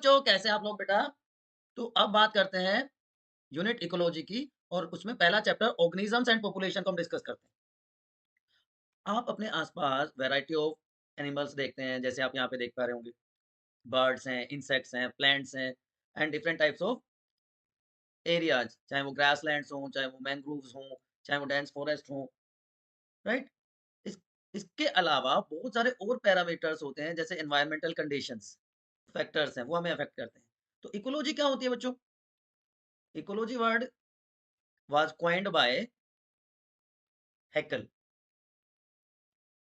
बच्चों, कैसे आप लोग बेटा? तो अब बात करते हैं यूनिट इकोलॉजी की और उसमें पहला चैप्टर ऑर्गेनिजम्स एंड पॉपुलेशन को हम डिस्कस करते हैं। आप अपने आसपास वैरायटी ऑफ एनिमल्स देखते हैं, जैसे आप यहाँ पे देख पा रहे होंगे। बर्ड्स हैं, इंसेक्ट्स हैं, प्लांट्स हैं and different types of areas, चाहे वो ग्रासलैंड्स हों, चाहे वो मैंग्रोव्स हों, चाहे वो डेंस फॉरेस्ट हों, राइट? इस इसके अलावा बहुत सारे और पैरामीटर्स होते हैं, जैसे एनवायरमेंटल कंडीशंस, फैक्टर्स हैं, वो हमें अफेक्ट करते हैं। तो इकोलॉजी क्या होती है बच्चों? Ecology word was coined bye Hückel,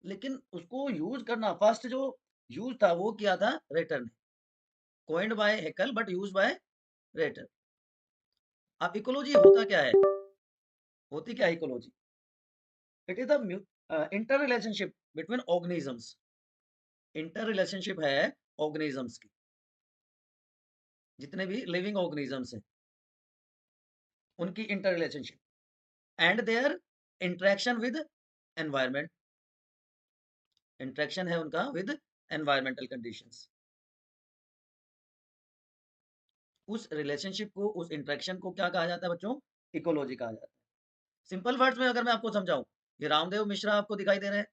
लेकिन उसको यूज करना फर्स्ट जो यूज था वो किया था रेटर ने। Coined bye Hückel but use by rater. अब इकोलॉजी होता क्या है? होती क्या है ecology? It is the inter relationship between organisms. Inter relationship है ऑर्गेनिजम्स की, जितने भी लिविंग ऑर्गेनिजम्स हैं उनकी inter relationship and there interaction with environment. Interaction है उनका विद एनवायरमेंटल कंडीशंस। उस रिलेशनशिप को, उस इंटरेक्शन को क्या कहा जाता है बच्चों? इकोलॉजी कहा जाता है। सिंपल वर्ड्स में अगर मैं आपको समझाऊं, ये रामदेव मिश्रा आपको दिखाई दे रहे हैं,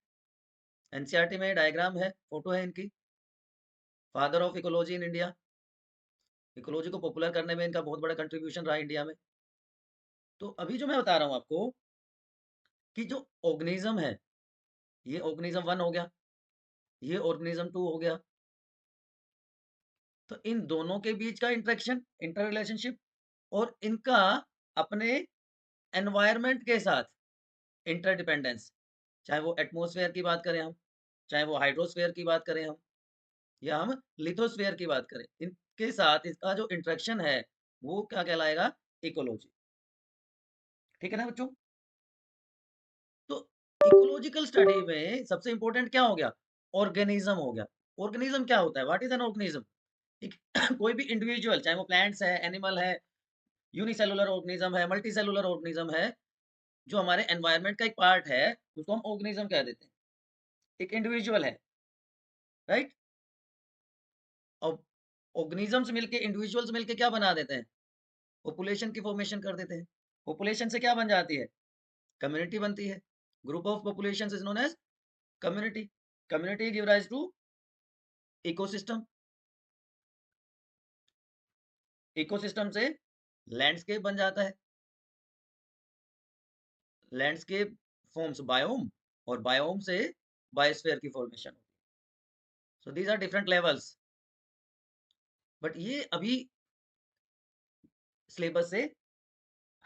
एनसीईआरटी में डायग्राम है, फोटो है इनकी। Father of ecology in India. Ecology को पॉपुलर करने में इनका बहुत बड़ा कंट्रीब्यूशन रहा इंडिया में। तो अभी जो मैं बता रहा हूँ आपको कि जो ऑर्गेनिज्म है, ये ऑर्गेनिज्म वन हो गया, ये ऑर्गेनिज्म टू हो गया। तो इन दोनों के बीच का इंटरेक्शन, इंटर रिलेशनशिप, और इनका अपने एनवायरनमेंट के साथ इंटरडिपेंडेंस, चाहे वो एटमॉस्फेयर की बात करें हम, चाहे वो हाइड्रोस्फेयर की बात करें हम, या हम लिथोस्फेयर की बात करें, इनके साथ इसका जो इंटरेक्शन है वो क्या कहलाएगा? इकोलॉजी। ठीक है ना बच्चों? तो इकोलॉजिकल स्टडी में सबसे इंपॉर्टेंट क्या हो गया? ऑर्गेनिज्म हो गया। ऑर्गेनिज्म क्या होता है? What is an organism? एक कोई भी इंडिविजुअल, चाहे वो प्लांट्स है, एनिमल है, यूनिसेलुलर ऑर्गेनिज्म है, मल्टी सेलुलर ऑर्गेनिज्म है, जो हमारे एनवायरनमेंट का एक पार्ट है, उसको हम ऑर्गेनिज्म कह देते हैं। एक इंडिविजुअल है, राइट? और ऑर्गेनिजम्स मिलके, इंडिविजुअल्स मिलके क्या बना देते हैं? पॉपुलेशन की फॉर्मेशन कर देते हैं। पॉपुलेशन से क्या बन जाती है? कम्युनिटी बनती है। Group of population is known as community. Community give rise to ecosystem. Ecosystem से लैंडस्केप बन जाता है। लैंडस्केप फॉर्म्स बायोम, और बायोम से बायोस्फीयर की फॉर्मेशन होती है। So these are different levels, but ये अभी सिलेबस से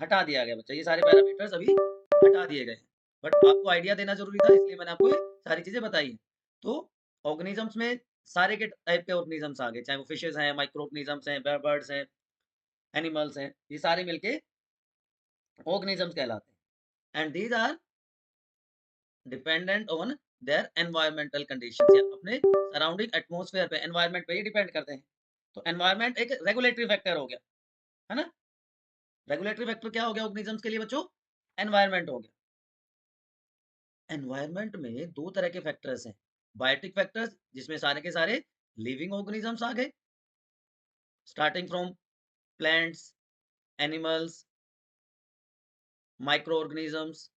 हटा दिया गया बच्चा। ये सारे पैरामीटर्स अभी हटा दिए गए हैं, बट आपको आइडिया देना जरूरी था, इसलिए मैंने आपको ये सारी चीजें बताई हैं। तो ऑर्गेनिजम्स में सारे के टाइप के ऑर्गेनिजम्स आ गए, चाहे वो फिशेज हैं, माइक्रो ऑर्गेनिजम्स हैं, बर्ड्स हैं, एनिमल्स हैं, ये सारे मिलके ऑर्गेनिजम्स कहलाते हैं। And these are dependent on their environmental conditions, या अपने सराउंडिंग एटमॉस्फेयर पे, एनवायरमेंट पे ही डिपेंड करते हैं। तो एनवायरमेंट एक रेगुलेटरी फैक्टर हो गया, है ना? रेगुलेटरी फैक्टर क्या हो गया ऑर्गेनिजम्स के लिए बच्चों? एनवायरमेंट हो गया। एनवायरनमेंट में दो तरह के फैक्टर्स हैं। बायोटिक फैक्टर्स, जिसमें सारे के सारे लिविंग ऑर्गेनिजम्स आ गए, starting from plants, animals, micro organisms.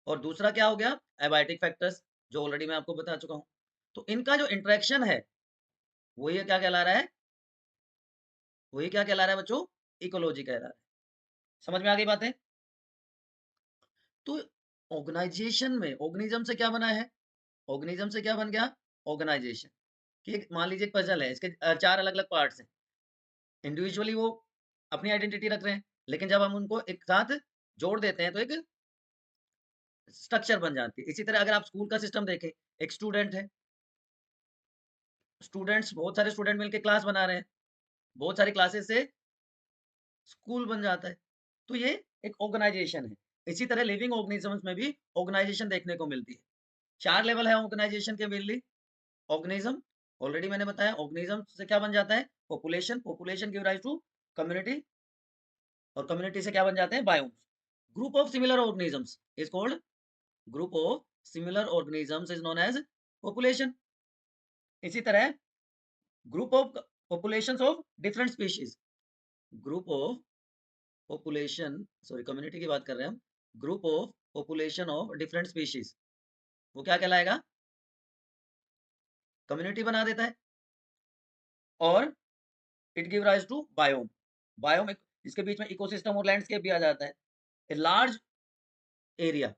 और दूसरा क्या हो गया? एबायोटिक फैक्टर्स, जो ऑलरेडी मैं आपको बता चुका हूं। तो इनका जो इंटरेक्शन है, वही क्या कहला रहा है? वही क्या कहला रहा है बच्चों? इकोलॉजी कह रहा है। समझ में आ गई बातें? तो ऑर्गेनाइजेशन में ऑर्गेनिज्म से क्या बना है? ऑर्गेनिज्म से क्या बन गया? ऑर्गेनाइजेशन। कि मान लीजिए एक पजल है, इसके चार अलग अलग पार्ट्स हैं। इंडिविजुअली वो अपनी आइडेंटिटी रख रहे हैं, लेकिन जब हम उनको एक साथ जोड़ देते हैं तो एक स्ट्रक्चर बन जाती है। इसी तरह अगर आप स्कूल का सिस्टम देखें, एक स्टूडेंट है, स्टूडेंट्स, बहुत सारे स्टूडेंट मिलकर क्लास बना रहे हैं, बहुत सारी क्लासेस से स्कूल बन जाता है। तो ये एक ऑर्गेनाइजेशन है। इसी तरह लिविंग ऑर्गेनिजम्स में भी ऑर्गेनाइजेशन देखने को मिलती है। चार लेवल है ऑर्गेनाइजेशन के मेनली। ऑर्गेनिज्म, ऑलरेडी मैंने बताया, ऑर्गेनिज्म से क्या बन जाता है? Population. Population give rise to community, और कम्युनिटी से क्या बन जाते हैं? Biomes. Group of similar organisms is called, group of similar organisms is known as population. इसी तरह group of populations of different species, group of population, sorry community की बात कर रहे हैं हम, group of population of different species, वो क्या कहलाएगा? कम्युनिटी बना देता है। और it give rise to biome, biome इसके बीच में इकोसिस्टम और लैंडस्केप भी आ जाता है। A large area,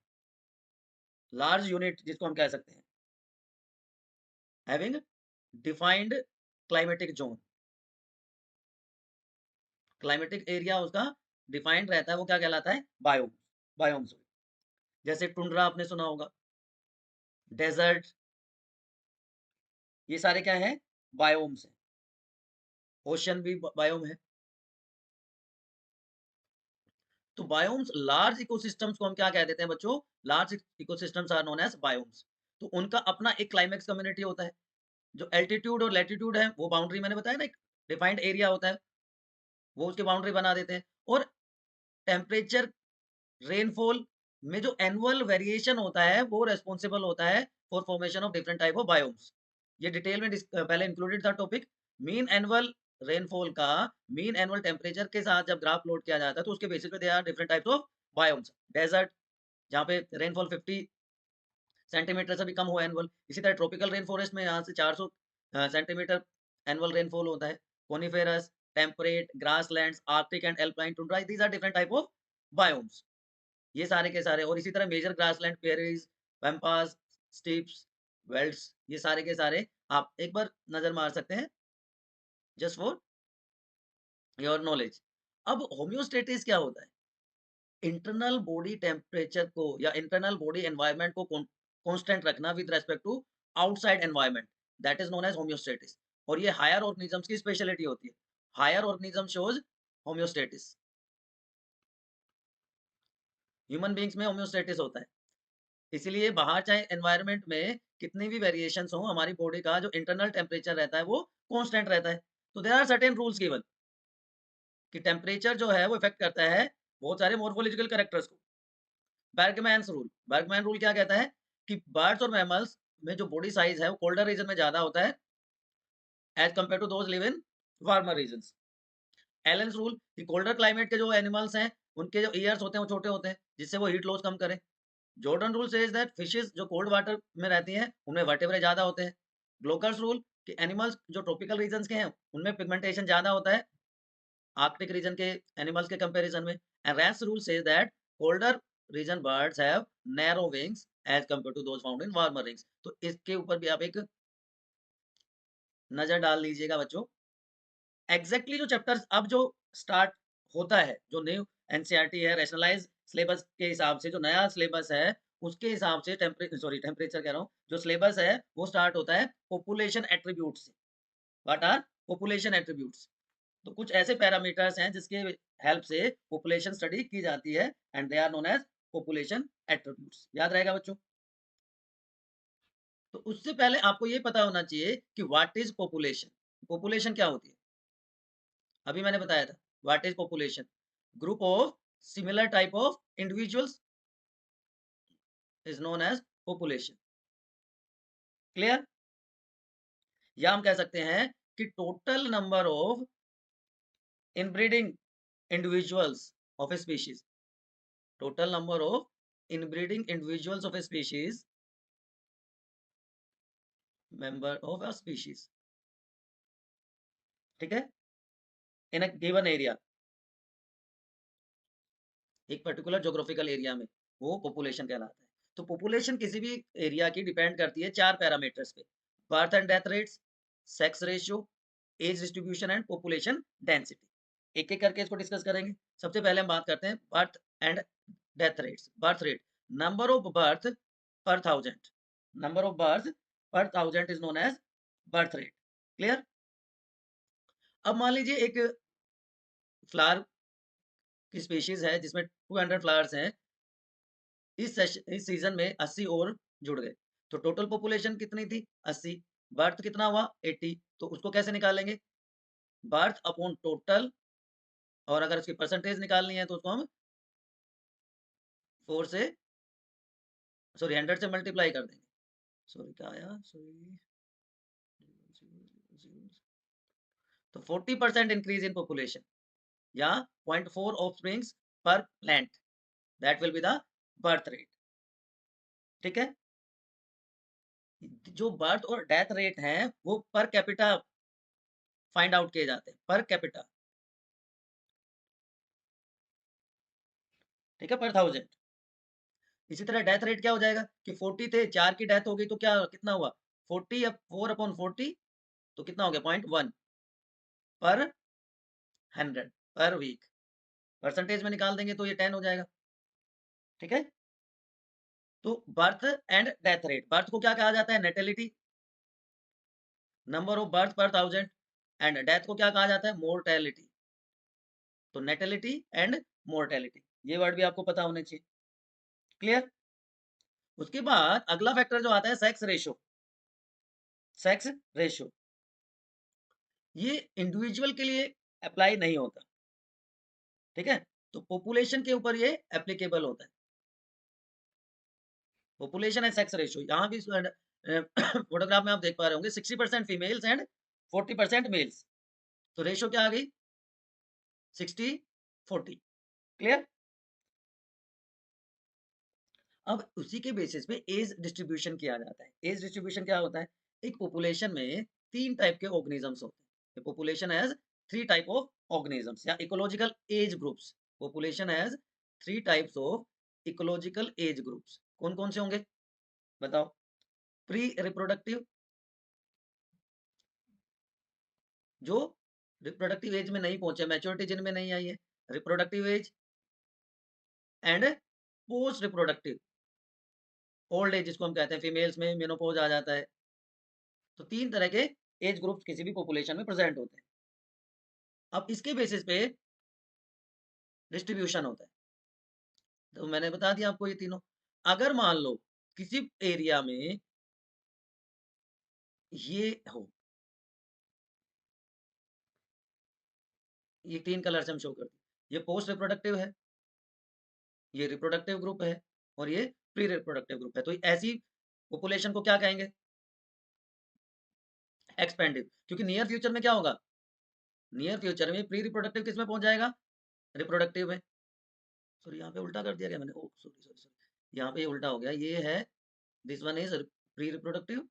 large unit जिसको हम कह सकते हैं, having defined climatic zone, climatic area उसका डिफाइंड रहता है, वो क्या कहलाता है? Biome, biomes. जैसे टुंड्रा आपने सुना होगा, डेजर्ट, ये सारे क्या है? बायोम्स हैं। ओशन भी बायोम है। तो बायोम्स, लार्ज इकोसिस्टम्स को हम क्या कह देते हैं बच्चों? Large ecosystems are known as biomes. तो उनका अपना एक क्लाइमेक्स कम्युनिटी होता है। जो एल्टीट्यूड और लैटिट्यूड है, वो बाउंड्री मैंने बताया ना, एक डिफाइंड एरिया होता है, वो उसकी बाउंड्री बना देते हैं। और टेम्परेचर, रेनफॉल में जो एनुअल वेरिएशन होता है, वो रेस्पॉन्सिबल होता है for formation of different type of biomes. ये डिटेल में पहले इंक्लूडेड था टॉपिक। मीन एनुअल रेनफॉल का, मीन एनुअल टेम्परेचर के साथ जब ग्राफ प्लॉट किया जाता है, तो उसके बेसिस पे they are different types of biomes. Desert, जहाँ पे रेनफॉल 50 सेंटीमीटर से भी कम हो एनुअल। इसी तरह ट्रॉपिकल रेन फॉरेस्ट में यहाँ से 400 सेंटीमीटर एनुअल रेनफॉल होता है। Coniferous, temperate, grasslands, arctic and alpine tundra, these are different type of biomes. ये सारे के सारे। और इसी तरह major grassland, prairies, pampas, steppes, velds, ये सारे के सारे आप एक बार नजर मार सकते हैं, जस्ट फॉर योर नॉलेज। अब होम्योस्टेटिस क्या होता है? इंटरनल बॉडी टेम्परेचर को या इंटरनल बॉडी एनवायरनमेंट को कांस्टेंट रखना with respect to outside environment, that is known as homeostasis. और ये हायर ऑर्गेनिजम्स की स्पेशलिटी होती है। Higher organism shows homeostasis. Human beings में होम्योस्टेटिस होता है। इसीलिए बाहर चाहे एनवायरनमेंट में कितनी भी वेरिएशंस हो, हमारी बॉडी का जो इंटरनल टेम्परेचर रहता है वो कांस्टेंट रहता है। तो there are certain rules given कि टेम्परेचर जो है वो इफेक्ट करता है बहुत सारे मॉर्फोलॉजिकल कैरेक्टर्स को। बर्गमैन्स रूल, बर्गमैन रूल क्या कहता है कि बर्ड्स और मैमल्स में जो बॉडी साइज है वो कोल्डर रीजन में ज्यादा होता है as compare to those live in warmer region. Allen's rule कि कोल्डर क्लाइमेट के जो एनिमल्स हैं उनके जो ईयर्स होते हैं वो छोटे होते हैं, जिससे वो हीट लॉस कम करें। Jordan rule says that fishes जो कोल्ड वाटर में रहती हैं उनमें वर्टेब्रे ज्यादा होते हैं। ग्लोकर्स रूल कि एनिमल्स जो ट्रॉपिकल रीजन के हैं उनमें पिगमेंटेशन ज्यादा होता है आर्कटिक रीजन के एनिमल्स के कंपैरिजन में। And Rensch's rule says that colder region birds have narrow wings as compare to those found in warmer rings. तो इसके ऊपर भी आप एक नजर डाल लीजिएगा बच्चों। एग्जैक्टली जो चैप्टर्स अब जो स्टार्ट होता है, जो न्यू एनसीईआरटी है, रैशनलाइज सिलेबस के हिसाब से जो नया सिलेबस है, उसके हिसाब से टेम्परेचर कह रहा हूँ, जो सिलेबस है वो स्टार्ट होता है पॉपुलेशन एट्रीब्यूट से। What are population attributes? तो कुछ ऐसे पैरामीटर्स हैं जिसके हेल्प से पॉपुलेशन स्टडी की जाती है, and they are known as population attributes. याद रहेगा बच्चों? तो उससे पहले आपको ये पता होना चाहिए कि व्हाट इज पॉपुलेशन। पॉपुलेशन क्या होती है? अभी मैंने बताया था, what is population? Group of similar type of individuals is known as population. Clear? या हम कह सकते हैं कि total number of inbreeding individuals of a species, total number of inbreeding individuals of a species, member of a species, ठीक है, इन a given area, एक particular geographical area में, वो पॉपुलेशन कहलाता है। तो पॉपुलेशन किसी भी एरिया की डिपेंड करती है चार पैरामीटर्स पे: birth and death rates, sex ratio, age distribution and population density. एक एक करके इसको डिस्कस करेंगे। सबसे पहले हम बात करते हैं birth and death rates. Birth rate, number of birth per thousand, number of birth per thousand is known as birth rate. Clear? अब मान लीजिए एक फ्लावर की स्पीशीज है जिसमें 200 फ्लावर्स हैं, इस सीजन में 80 और जुड़ गए, तो टोटल पॉपुलेशन कितनी थी? 80। बर्थ कितना हुआ? 80। तो उसको कैसे निकालेंगे? बर्थ अपॉन टोटल, और अगर उसकी परसेंटेज निकालनी है तो उसको हम 4 से, सॉरी 100 से मल्टीप्लाई कर देंगे। सॉरी क्या आया, सॉरी तो 40% इंक्रीज इन पॉपुलेशन या 0.4 ऑफस्प्रिंग्स पर plant, that will be the birth rate. ठीक है, जो बर्थ और डेथ रेट हैं वो पर कैपिटा फाइंड आउट किए जाते हैं, पर कैपिटा। ठीक है, पर 1000। इसी तरह डेथ रेट क्या हो जाएगा कि 40 थे, 4 की डेथ हो गई तो क्या कितना हुआ, 40 या 4/40, तो कितना हो गया 0.1 पर 100 पर वीक। परसेंटेज में निकाल देंगे तो ये 10 हो जाएगा। ठीक है, तो birth and death rate, birth को क्या कहा जाता है, नेटेलिटी, नंबर ऑफ बर्थ पर 1000, एंड डेथ को क्या कहा जाता है, मोर्टेलिटी। तो नेटेलिटी एंड मोर्टेलिटी, ये वर्ड भी आपको पता होने चाहिए। क्लियर। उसके बाद अगला फैक्टर जो आता है सेक्स रेशो। सेक्स रेशो ये इंडिविजुअल के लिए अप्लाई नहीं होता। ठीक है, तो पॉपुलेशन के ऊपर ये एप्लीकेबल होता है। पॉपुलेशन एंड सेक्स रेशो, यहाँ भी फोटोग्राफ में आप देख पा रहे होंगे 60% फीमेल्स एंड 40% मेल्स, तो रेशो क्या आ गई 60-40। क्लियर। अब उसी के बेसिस पे एज डिस्ट्रीब्यूशन किया जाता है। एज डिस्ट्रीब्यूशन क्या होता है, एक पॉपुलेशन में 3 टाइप के ऑर्गेनिजम्स होते हैं। Population has 3 type of organisms या ecological age groups. Population has 3 types of ecological age groups. कौन कौन से होंगे बताओ। प्री रिप्रोडक्टिव, जो रिप्रोडक्टिव एज में नहीं पहुंचे, मैच्योरिटी जिनमें नहीं आई है, reproductive age, and post reproductive old age, जिसको हम कहते हैं फीमेल्स में मेनोपॉज आ जाता है। तो 3 तरह के एज ग्रुप्स किसी भी पॉपुलेशन में प्रेजेंट होते हैं। अब इसके बेसिस पे डिस्ट्रीब्यूशन होता है। तो मैंने बता दिया आपको ये तीनों। अगर मान लो किसी एरिया में ये हो, ये 3 कलर से हम शो करते हैं, ये पोस्ट रिप्रोडक्टिव है, ये रिप्रोडक्टिव ग्रुप है, और ये प्री रिप्रोडक्टिव ग्रुप है, तो ऐसी पॉपुलेशन को क्या कहेंगे, एक्सपेंडिव। क्योंकि नियर फ्यूचर में क्या होगा, नियर फ्यूचर में प्री रिप्रोडक्टिव किस में पहुंच जाएगा, रिप्रोडक्टिव में। सॉरी, यहाँ पे उल्टा कर दिया गया मैंने, ओ सॉरी सॉरी सॉरी, यहाँ पे ये उल्टा हो गया, ये है this one is pre reproductive,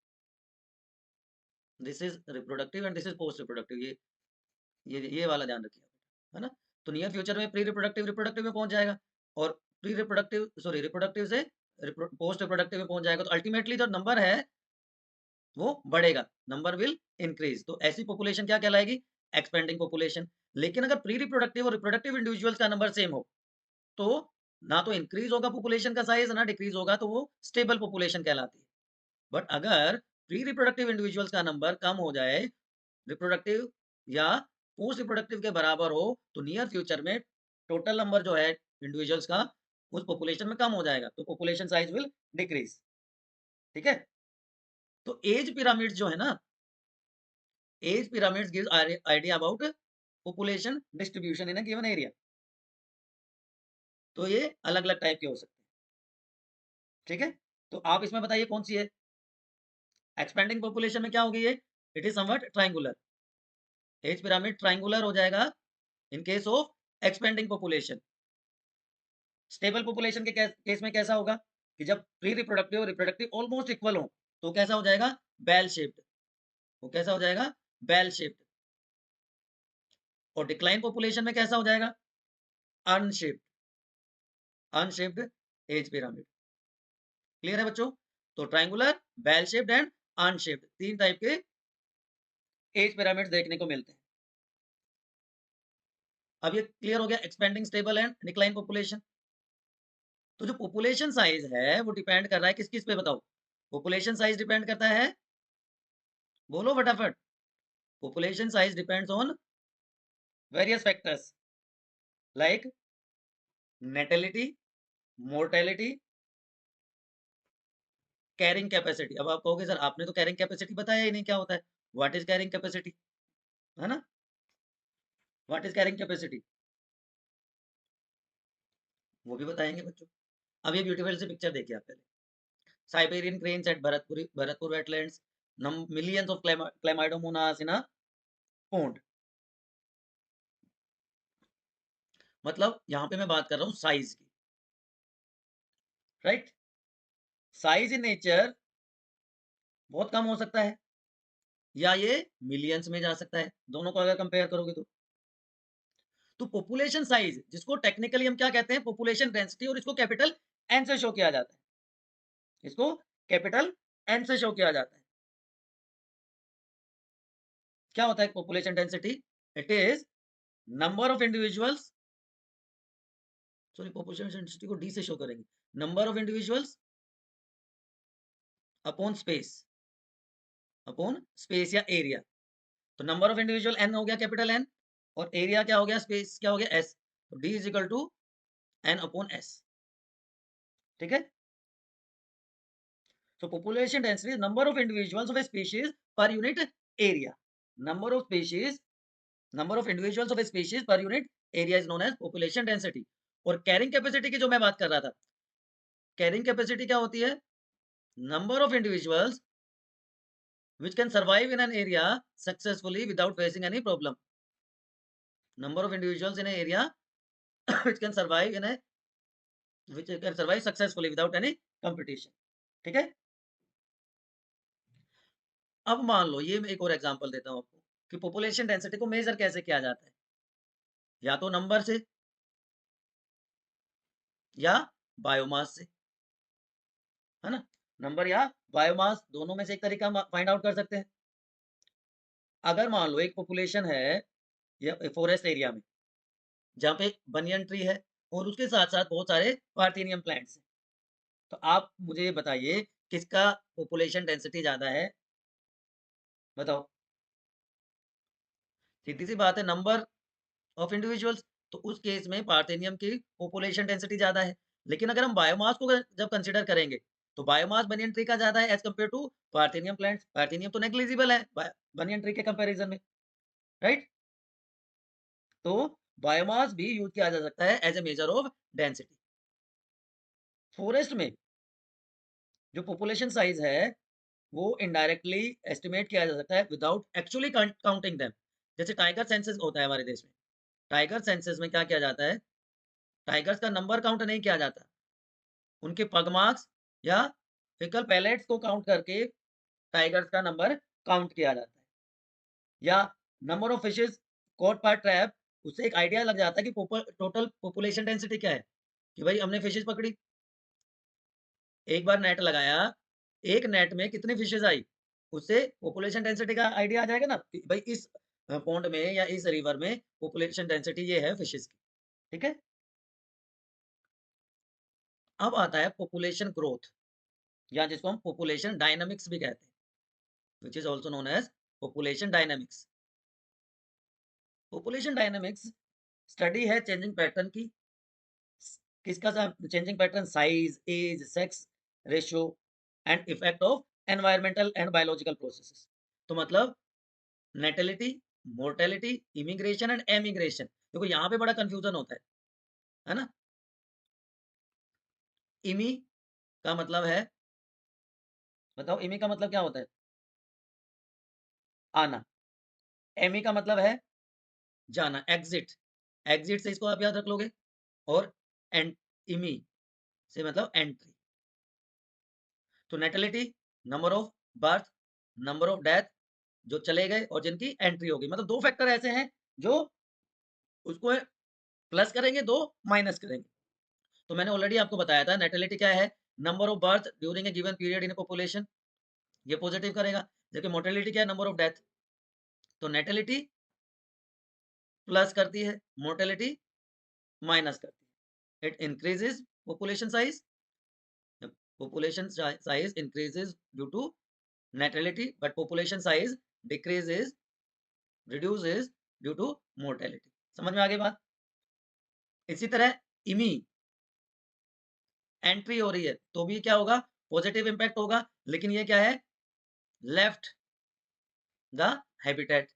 this is reproductive, and this is post reproductive. ये वाला ध्यान रखिए, है ना। तो नियर फ्यूचर में प्री रिप्रोडक्टिव रिप्रोडक्टिव में पहुंच जाएगा, और प्री रिप्रोडक्टिव सॉरी रिप्रोडक्टिव से पोस्ट रिप्रोडक्टिव में पहुंच जाएगा, तो अल्टीमेटली जो नंबर है वो बढ़ेगा, नंबर विल इंक्रीज। तो ऐसी पॉपुलेशन क्या कहलाएगी, एक्सपेंडिंग पॉपुलेशन। लेकिन अगर प्री रिप्रोडक्टिव और रिप्रोडक्टिव इंडिविजुअल्स का नंबर सेम हो, तो ना तो इंक्रीज होगा पॉपुलेशन का साइज, ना डिक्रीज होगा, तो वो स्टेबल पॉपुलेशन कहलाती है। बट अगर प्री रिप्रोडक्टिव इंडिविजुअल्स का नंबर कम हो जाए, रिप्रोडक्टिव या पोस्ट रिप्रोडक्टिव के बराबर हो, तो नियर फ्यूचर में टोटल नंबर जो है इंडिविजुअल्स का उस पॉपुलेशन में कम हो जाएगा, तो पॉपुलेशन साइज विल डिक्रीज। ठीक है, तो एज पिरामिड्स जो है ना, age pyramids gives idea about population distribution in a given area. तो ये अलग अलग टाइप के हो सकते हैं। ठीक है, तो आप इसमें बताइए कौन सी है, एक्सपेंडिंग पॉपुलेशन में क्या होगी ये, it is somewhat triangular. Age pyramid triangular हो जाएगा in case of expanding population. Stable population के केस में कैसा होगा कि जब प्री रिप्रोडक्टिव और रिप्रोडक्टिव ऑलमोस्ट इक्वल हो, तो कैसा हो जाएगा, बेल शेप्ड। वो कैसा हो जाएगा, बेल शेप्ड। और डिक्लाइन पॉपुलेशन में कैसा हो जाएगा, urn shaped. Urn shaped age pyramid. Clear है बच्चों। तो triangular, bell shaped and urn shaped, 3 type के एज पिरामिड देखने को मिलते हैं। अब ये क्लियर हो गया, expanding, stable and decline population. तो जो पॉपुलेशन साइज है वो डिपेंड कर रहा है किस किस पे, बताओ। पॉपुलेशन साइज डिपेंड करता है, बोलो फटाफट। Population size depends on various factors like natality, mortality, carrying capacity. अब आप कहोगे सर आपने तो कैरिंग कैपेसिटी बताया ही नहीं, क्या होता है, व्हाट इज कैरिंग कैपेसिटी, है ना, व्हाट इज कैरिंग कैपेसिटी, वो भी बताएंगे बच्चों। अब ये ब्यूटीफुल से पिक्चर देखिए आप पहले, Siberian cranes at Bharatpur wetlands, millions of chlamydomonas in a pond। मतलब यहाँ पे मैं बात कर रहा हूँ साइज की, राइट? साइज इन नेचर बहुत कम हो सकता है या ये मिलियंस में जा सकता है, दोनों को अगर कंपेयर करोगे तो। तो पॉपुलेशन साइज जिसको टेक्निकली हम क्या कहते हैं, पॉपुलेशन डेंसिटी, और इसको कैपिटल एन से शो किया जाता है। इसको कैपिटल एन से शो किया जाता है। क्या होता है population density? It is number of individuals, sorry population density को डी से शो करेंगे, number of individuals upon space या एरिया। तो नंबर ऑफ इंडिविजुअल एन हो गया कैपिटल एन, और एरिया क्या हो गया, स्पेस क्या हो गया, एस। तो D is equal to N upon S. ठीक है। So population density is number of individuals of a species per unit area. Number of species, number of individuals of a species per unit area is known as population density. और carrying capacity की जो मैं बात कर रहा था, carrying capacity क्या होती है? Number of individuals which can survive in an area successfully without facing any problem. Number of individuals in an area which can survive in a which can survive successfully without any competition. ठीक है। अब मान लो, ये मैं एक और example देता हूँ आपको कि पॉपुलेशन डेंसिटी को मेजर कैसे किया जाता है, या तो नंबर से या बायोमास से, है ना? नंबर या बायोमास दोनों में से एक तरीका हम फाइंड आउट कर सकते हैं। अगर मान लो एक पॉपुलेशन है या फॉरेस्ट एरिया में जहाँ पे बनियन ट्री है और उसके साथ साथ बहुत सारे पार्थेनियम प्लांट्स हैं, तो आप मुझे ये बताइए किसका पॉपुलेशन डेंसिटी ज्यादा है? बताओ। सीधी सी बात है, नंबर ऑफ इंडिविजुअल्स। तो उस केस में पार्थेनियम की पॉपुलेशन डेंसिटी ज्यादा है। लेकिन अगर हम बायोमास को जब कंसीडर करेंगे तो बायोमास बनियन ट्री का ज्यादा है as compare to parthenium plants. Parthenium तो नेग्लिजिबल है बनियन ट्री के कंपैरिजन में, राइट? तो बायोमास भी यूज किया जा सकता है as a measure of density. Forest में जो पॉपुलेशन साइज है वो इनडायरेक्टली एस्टिमेट किया जा सकता है विदाउट एक्चुअली काउंटिंग देम। जैसे टाइगर सेंसस होता है हमारे देश में, टाइगर सेंसस में क्या किया जाता है, टाइगर्स का नंबर काउंट नहीं किया जाता, उनके पग मार्क्स या फिकल पैलेट्स को काउंट करके टाइगर्स का नंबर काउंट किया जाता है। या नंबर ऑफ फिशेस कॉट पर ट्रैप, उससे एक आइडिया लग जाता है कि टोटल पॉपुलेशन डेंसिटी क्या है, कि भाई हमने फिशेस पकड़ी, एक बार नेट लगाया, एक नेट में कितनी फिशेस आई, उससे पॉपुलेशन डेंसिटी का आइडिया आ जाएगा ना कि भाई इस पॉन्ड में या इस रिवर में पॉपुलेशन डेंसिटी ये है फिशेस की। ठीक है। अब आता है पॉपुलेशन ग्रोथ, या जिसको हम पॉपुलेशन डायनामिक्स भी कहते हैं, which is also known as population dynamics. Population dynamics study है चेंजिंग पैटर्न की, किसका changing pattern, size, age, sex ratio and effect of environmental and biological processes. तो मतलब natality, mortality, immigration and emigration. देखो यहाँ पे बड़ा कंफ्यूजन होता है ना? इमी का मतलब है, बताओ इमी का मतलब क्या होता है? आना। एमी का मतलब है जाना, एग्जिट। एग्जिट से इसको आप याद रख लोगे। और एंड इमी से मतलब एंट्री। तो natality, number of birth, number of death, जो चले गए और जिनकी एंट्री होगी। मतलब दो फैक्टर ऐसे हैं जो उसको प्लस करेंगे, दो माइनस करेंगे। तो मैंने ऑलरेडी आपको बताया था नेटेलिटी क्या है, number of birth during a given period in A population, ये पॉजिटिव करेगा। जबकि मोर्टेलिटी क्या है, नंबर ऑफ डेथ। तो नेटेलिटी प्लस करती है, मोर्टेलिटी माइनस करती है। It increases population size, population size increases due to natality but population size decreases, reduces due to mortality। समझ में आ गई बात? इसी तरह इमी एंट्री हो रही है तो भी क्या होगा, पॉजिटिव इंपैक्ट होगा। लेकिन ये क्या है, लेफ्ट द हैबिटेट।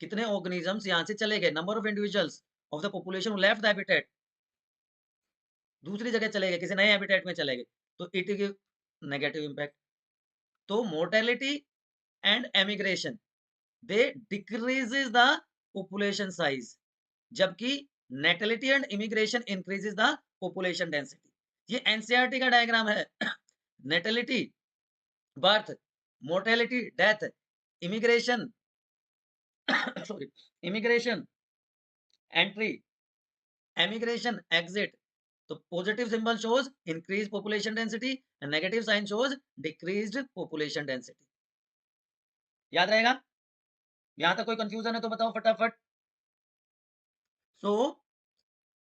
कितने ऑर्गेनिजम्स यहां से चले गए, number of individuals of the population left the habitat, दूसरी जगह चले गए, किसी नए हैबिटेट में चले गए, तो इट गिव नेगेटिव इंपैक्ट। तो mortality and emigration they decreases the population size, जबकि natality and immigration increases the population density. ये एनसीईआरटी का डायग्राम है। Natality birth, mortality death, immigration sorry, immigration entry, emigration exit. तो positive symbol shows increase population density and negative sign shows decreased population density. याद रहेगा? यहां तक कोई confusion है तो बताओ फटाफट। सो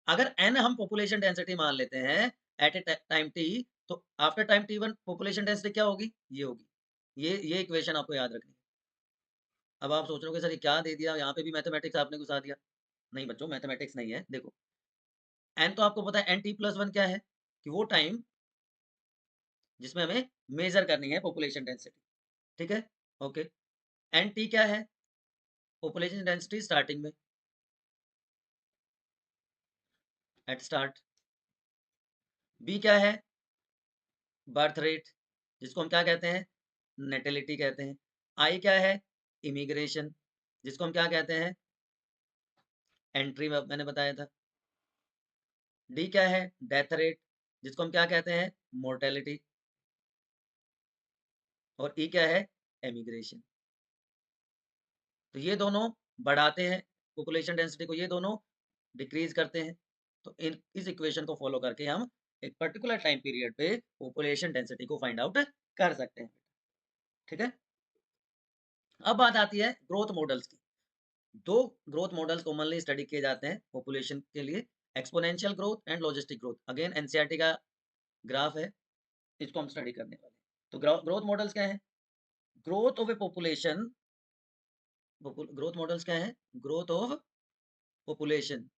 अगर n हम पॉपुलेशन डेंसिटी मान लेते हैं एट ए टाइम t, तो after time t1 population density क्या होगी? ये होगी। ये इक्वेशन आपको याद रखनी है। अब आप सोच रहे हो सर ये क्या दे दिया, यहाँ पे भी मैथमेटिक्स आपने घुसा दिया। नहीं बच्चों, मैथमेटिक्स नहीं है। देखो n तो आपको पता है एन टी प्लस वन क्या है, कि वो टाइम जिसमें हमें मेजर करनी है पॉपुलेशन डेंसिटी। ठीक है, ओके। एन टी क्या है? पॉपुलेशन डेंसिटी स्टार्टिंग में, एट स्टार्ट। बी क्या है? बर्थ रेट, जिसको हम क्या कहते हैं? नेटेलिटी कहते हैं। आई क्या है? इमिग्रेशन, जिसको हम क्या कहते हैं? एंट्री, मैंने बताया था। डी क्या है? डेथ रेट, जिसको हम क्या कहते हैं? मोर्टेलिटी। और ई क्या है? एमिग्रेशन। तो ये दोनों बढ़ाते हैं पॉपुलेशन डेंसिटी को, ये दोनों डिक्रीज करते हैं। तो इस इक्वेशन को फॉलो करके हम एक पर्टिकुलर टाइम पीरियड पे पॉपुलेशन डेंसिटी को फाइंड आउट कर सकते हैं। ठीक है, अब बात आती है ग्रोथ मॉडल्स की। दो ग्रोथ मॉडल्स कॉमनली स्टडी किए जाते हैं पॉपुलेशन के लिए, exponential growth and logistic growth. Again NCERT का ग्राफ है, इसको हम स्टडी करने वाले हैं। तो ग्रोथ मॉडल्स क्या है? Growth of A population, growth models क्या है? Growth of population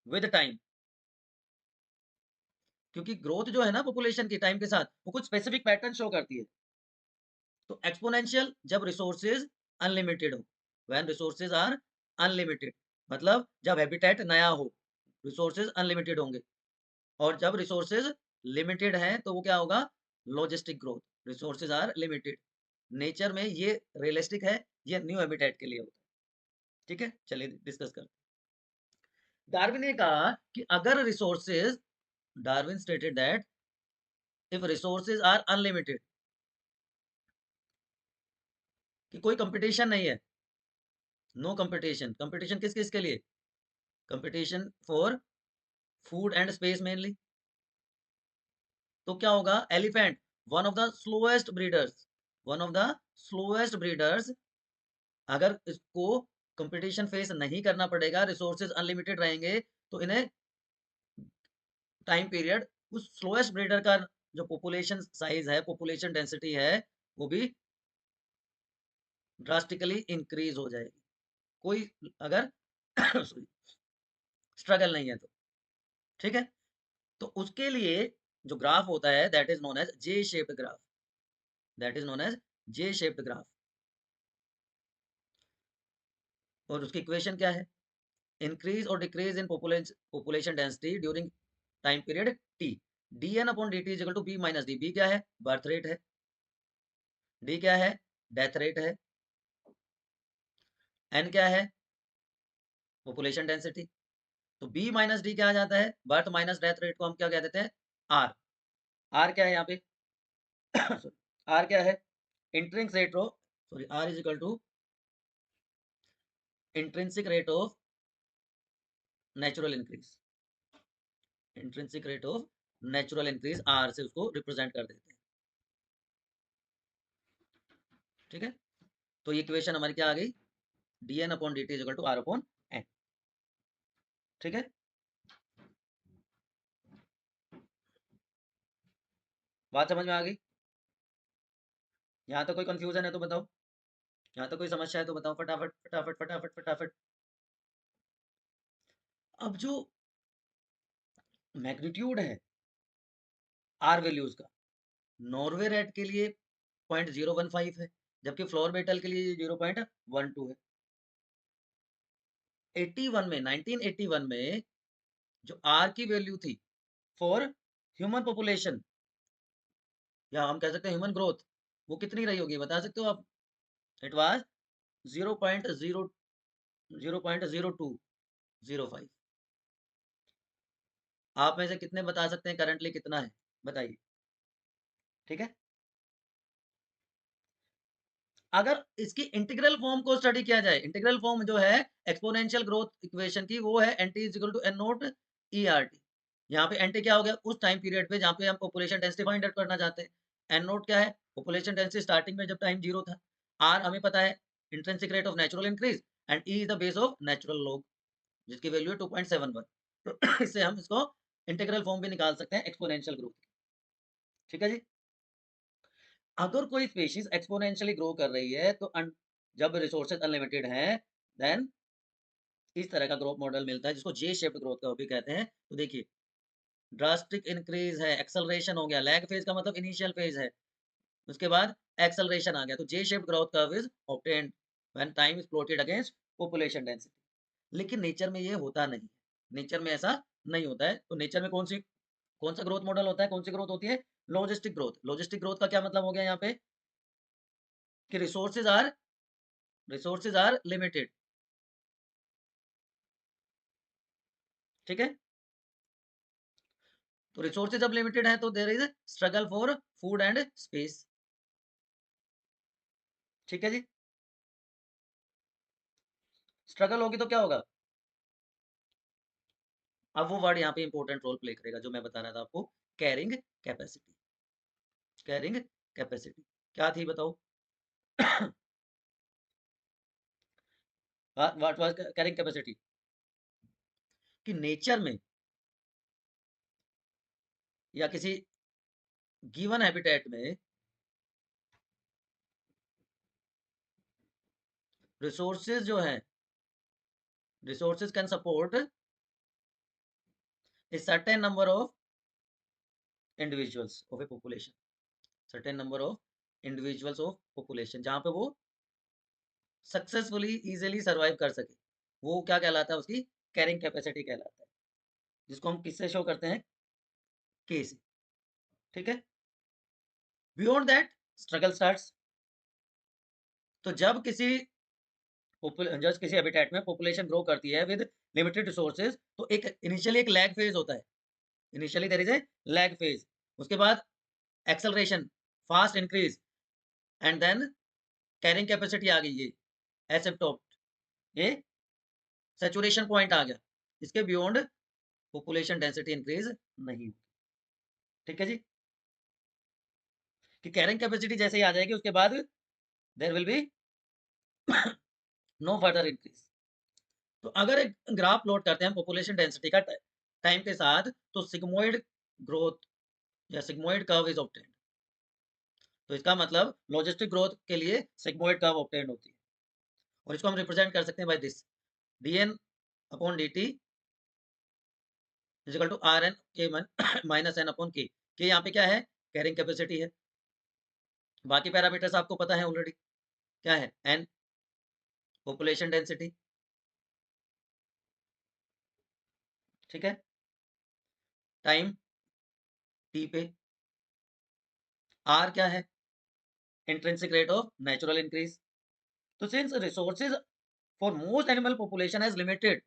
with time. क्योंकि ग्रोथ जो है ना पॉपुलेशन की टाइम के साथ, वो कुछ स्पेसिफिक पैटर्न शो करती है। तो एक्सपोनेंशियल जब रिसोर्सेज अनलिमिटेड हो, व्हेन रिसोर्सेज आर अनलिमिटेड, मतलब जब हैबिटेट नया हो, रिसोर्सेज अनलिमिटेड होंगे। और जब रिसोर्सेज लिमिटेड हैं तो वो क्या होगा? Logistic growth, resources are limited. Nature में ये रियलिस्टिक है, ये न्यू हैबिटेट के लिए होता है। ठीक है, चलिए डिस्कस करते हैं। डार्विन ने कहा कि अगर resources, Darwin stated that if resources are unlimited, कि कोई कंपटीशन नहीं है, नो कंपटीशन। कंपटीशन किस किस के लिए? Competition for food and space mainly. तो क्या होगा? Elephant, one of the slowest breeders, one of the slowest breeders, अगर इसको कंपटीशन फेस नहीं करना पड़ेगा, रिसोर्सेज अनलिमिटेड रहेंगे, तो इन्हें टाइम पीरियड उस स्लोएस्ट ब्रीडर का जो पॉपुलेशन साइज है, पॉपुलेशन डेंसिटी है, वो भी ड्रास्टिकली इंक्रीज हो जाएगी, कोई अगर स्ट्रगल नहीं है तो। ठीक है, तो उसके लिए जो ग्राफ होता है that is known as J shaped graph, that is known as J shaped graph. और उसकी इक्वेशन क्या है? इंक्रीज और decrease in population density during time period T, D N upon D T is equal to B minus D. B क्या है? Birth rate है। D क्या है? डेथ रेट है। एन क्या है? Population density. तो बी माइनस डी क्या आ जाता है? बर्थ माइनस डेथ रेट को हम क्या कह देते हैं? आर। आर क्या है यहाँ पे? आर क्या है? Intrinsic rate of, sorry, R is equal to intrinsic rate of natural increase, intrinsic rate of natural increase, R से उसको रिप्रेजेंट कर देते हैं। ठीक है, तो ये इक्वेशन हमारी क्या आ गई? D N upon D T is equal to R upon N. ठीक है, बात समझ में आ गई? यहाँ तो कोई कंफ्यूजन है तो बताओ, यहाँ तो कोई समस्या है तो बताओ, फटाफट फटाफट फटाफट फटाफट। अब जो मैग्नीट्यूड है आर वैल्यूज का, नॉर्वे रेड के लिए 0.015 है, जबकि फ्लोर मेटल के लिए 0.12 है। 81 में, 1981 में जो आर की वैल्यू थी फॉर ह्यूमन पॉपुलेशन, या हम कह सकते हैं ह्यूमन ग्रोथ, वो कितनी रही होगी बता सकते हो आप? It was 0.0 0.02। 0.05। आप में से कितने बता सकते हैं करंटली कितना है, बताइए। ठीक है, अगर इसकी इंटीग्रल फॉर्म को स्टडी किया जाए, इंटीग्रल फॉर्म जो है एक्सपोनेंशियल ग्रोथ इक्वेशन की, वो है N T is equal to N naught E R T. यहाँ पे एन टी क्या हो गया, उस टाइम पीरियड पे जहाँ पे हम पॉपुलेशन डेंसिटी फाइंड आउट करना चाहते हैं। एन नोट क्या है, पॉपुलेशन डेंसिटी स्टार्टिंग में जब टाइम 0 था। आर हमें पता है intrinsic rate of natural increase, and E is the base of natural log, जिसकी वैल्यू है 2.71। तो इससे हम इसको इंटीग्रल फॉर्म भी निकाल सकते हैं एक्सपोनेंशियल ग्रोथ। ठीक है जी। अगर कोई स्पीशीज एक्सपोनेंशियली ग्रो कर रही है तो जब रिसोर्सेज अनलिमिटेड हैं, देन इस तरह का ग्रोथ मॉडल मिलता है, जिसको जे शेप्ड ग्रोथ का भी कहते हैं। तो देखिए, ड्रास्टिक इंक्रीज है, एक्सेलरेशन हो गया, लैग फेज का मतलब इनिशियल फेज है, उसके बाद एक्सेलरेशन आ गया, तो जे shaped growth curve is obtained when time is plotted against population density. लेकिन नेचर में ये होता नहीं है, नेचर में ऐसा नहीं होता है। तो नेचर में कौन सा ग्रोथ मॉडल होता है, कौन सी ग्रोथ होती है, लॉजिस्टिक ग्रोथ। लॉजिस्टिक ग्रोथ का क्या मतलब हो गया यहाँ पे, कि रिसोर्सेज आर लिमिटेड। ठीक है, तो रिसोर्सेज जब लिमिटेड है तो there is struggle for food and space. ठीक है जी, स्ट्रगल होगी तो क्या होगा, अब वो वर्ड यहाँ पे इंपॉर्टेंट रोल प्ले करेगा जो मैं बता रहा था आपको, कैरिंग कैपेसिटी। कैरिंग कैपेसिटी क्या थी बताओ। व्हाट वाज कैरिंग कैपेसिटी, कि नेचर में या किसी गिवन हैबिटेट में रिसोर्सेज जो है, resources can support a certain number of individuals of A population, certain number of individuals of population, जहां पे वो सक्सेसफुली इजीली सर्वाइव कर सके, वो क्या कहलाता है, उसकी कैरिंग कैपेसिटी कहलाता है, जिसको हम किससे शो करते हैं, के से। ठीक है, बियॉन्ड दैट स्ट्रगल स्टार्ट्स। तो जब किसी हैबिटेट में पॉपुलेशन ग्रो करती है विद लिमिटेड रिसोर्सेज, तो एक इनिशियली एक लैग फेज होता है, initially there is a lag phase, उसके बाद acceleration, fast increase, and then carrying capacity आ गई, ये एसिप्टोट, ये सैचुरेशन पॉइंट आ गया, इसके बियॉन्ड पॉपुलेशन डेंसिटी इंक्रीज नहीं होगी। ठीक है जी, कि कैरिंग कैपेसिटी जैसे ही आ जाएगी उसके बाद there will be no further increase. तो अगर एक ग्राफ प्लॉट करते हैं पॉपुलेशन डेंसिटी का टाइम के साथ, तो सिग्मोइड ग्रोथ या सिग्मोइड कर्व इज ऑब्टेन्ड। तो इसका मतलब लॉजिस्टिक ग्रोथ के लिए सिग्मोइड कर्व ऑब्टेन्ड होती है, और इसको हम रिप्रेजेंट कर सकते हैं by this, dn upon dt is equal to R N K minus N upon K यहाँ पे क्या है, कैरिंग कैपेसिटी है, बाकी पैरामीटर्स आपको पता है ऑलरेडी, क्या है, एन पॉपुलेशन डेंसिटी। ठीक है, टाइम टी पे, आर क्या है, intrinsic rate of natural increase. तो since resources for most animal population has limited,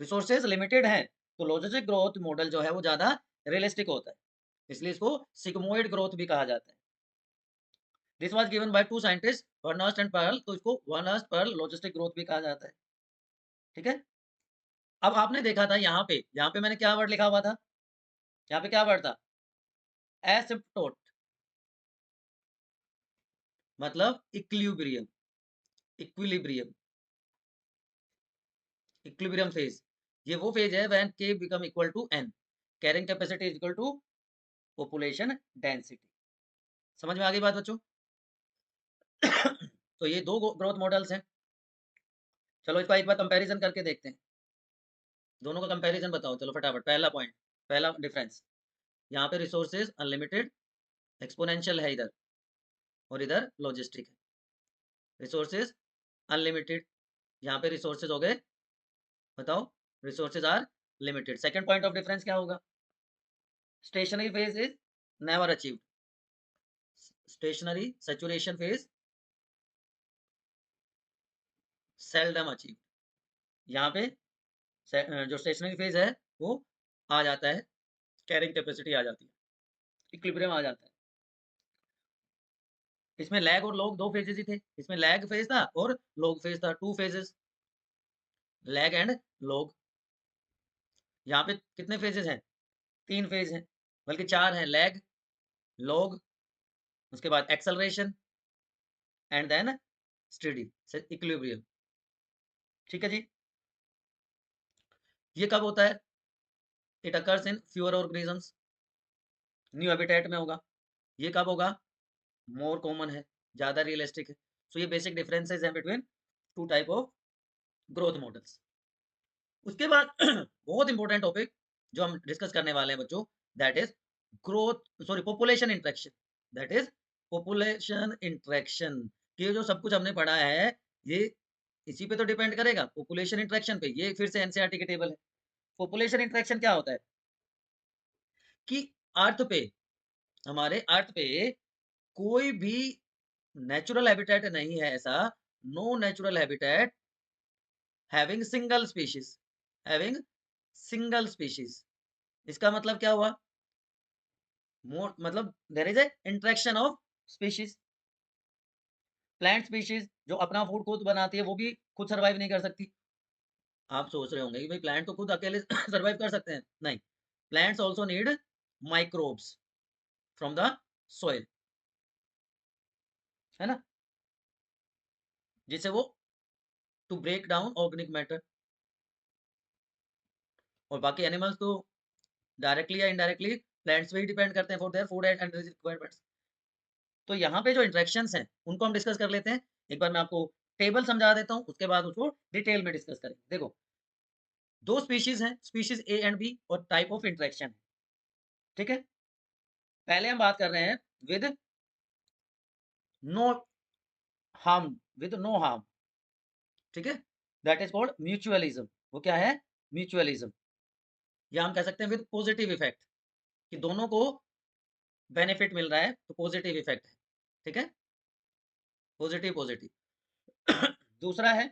resources limited है, तो लॉजिस्टिक ग्रोथ मॉडल जो है वो ज्यादा रियलिस्टिक होता है, इसलिए इसको सिग्मोइड ग्रोथ भी कहा जाता है। This was given by two scientist Verhulst and Pearl, तो इसको वर्नर्स्ट पर्ल लॉजिस्टिक ग्रोथ भी कहा जाता है। ठीक है, अब आपने देखा था यहाँ पे मैंने क्या वर्ड लिखा हुआ था, यहाँ पे क्या वर्ड था, एसिप्टोट, मतलब इक्विलिब्रियम, इक्विलिब्रियम, इक्विलिब्रियम फेज। ये वो फेज है when K become equal to N, carrying capacity is equal to population density. समझ में आ गई बात बच्चों। तो ये दो ग्रोथ मॉडल्स हैं, चलो इसका एक बार कंपैरिजन करके देखते हैं, दोनों का कंपैरिजन बताओ, चलो फटाफट। पहला पॉइंट, पहला डिफरेंस, यहाँ पे रिसोर्सेज अनलिमिटेड एक्सपोनेंशियल है इधर, और इधर लॉजिस्टिक है। रिसोर्सेज अनलिमिटेड, यहाँ पे रिसोर्सेज हो गए, बताओ, resources are limited. Second point of difference क्या होगा, stationary phase is never achieved, stationary saturation phase seldom achieved. यहाँ पे जो स्टेशनरी फेज है वो आ जाता है, कैरिंग कैपेसिटी आ जाती है, इक्विलिब्रियम आ जाता है। इसमें लैग और लॉग 2 फेजेस ही थे। इसमें लैग फेज था और लॉग फेज था, 2 फेजेस, लैग एंड लॉग। यहाँ पे कितने फेजेस हैं? 3 फेज हैं, बल्कि 4 हैं, लैग, लॉग, उसके बाद acceleration and then steady equilibrium. ठीक है जी। ये कब होता है? It occurs in fewer organisms, new habitat में होगा। ये कब होगा? मोर कॉमन है, ज्यादा रियलिस्टिक है। सो ये बेसिक डिफरेंसेस हैं between two type of growth models. उसके बाद बहुत इंपॉर्टेंट टॉपिक जो हम डिस्कस करने वाले हैं बच्चों, that is growth sorry population interaction. That is population interaction. ये जो सब कुछ हमने पढ़ा है ये इसी पे तो डिपेंड करेगा, पॉपुलेशन इंटरेक्शन पे। ये फिर से एनसीईआरटी की टेबल है। पॉपुलेशन इंटरेक्शन क्या होता है कि अर्थ पे, हमारे अर्थ पे कोई भी नेचुरल हैबिटेट नहीं है ऐसा, no natural habitat having single species, having single species. इसका मतलब क्या हुआ? मोर मतलब there is a interaction of species. Plant species जो अपना फूड खुद बनाती है वो भी खुद सर्वाइव नहीं कर सकती। आप सोच रहे होंगे कि भाई प्लांट तो खुद अकेले सर्वाइव कर सकते हैं, नहीं। Plants also need microbes from the soil, है ना, जिससे वो to break down organic matter. और बाकी एनिमल्स तो डायरेक्टली या इनडायरेक्टली प्लांट्स पे ही डिपेंड करते हैं for their food and energy requirements. तो यहाँ पे जो इंटरेक्शंस हैं उनको हम डिस्कस कर लेते हैं। एक बार मैं आपको टेबल समझा देता हूँ, उसके बाद उसको डिटेल में डिस्कस करेंगे। देखो, दो स्पीशीज हैं, स्पीशीज ए एंड बी, और टाइप ऑफ इंटरेक्शन। ठीक है, पहले हम बात कर रहे हैं with no harm, with no harm. ठीक है, दैट इज कॉल्ड म्यूचुअलिज्म। वो क्या है? म्यूचुअलिज्म। या हम कह सकते हैं विद पॉजिटिव इफेक्ट, कि दोनों को बेनिफिट मिल रहा है तो पॉजिटिव इफेक्ट है। ठीक है, पॉजिटिव पॉजिटिव। दूसरा है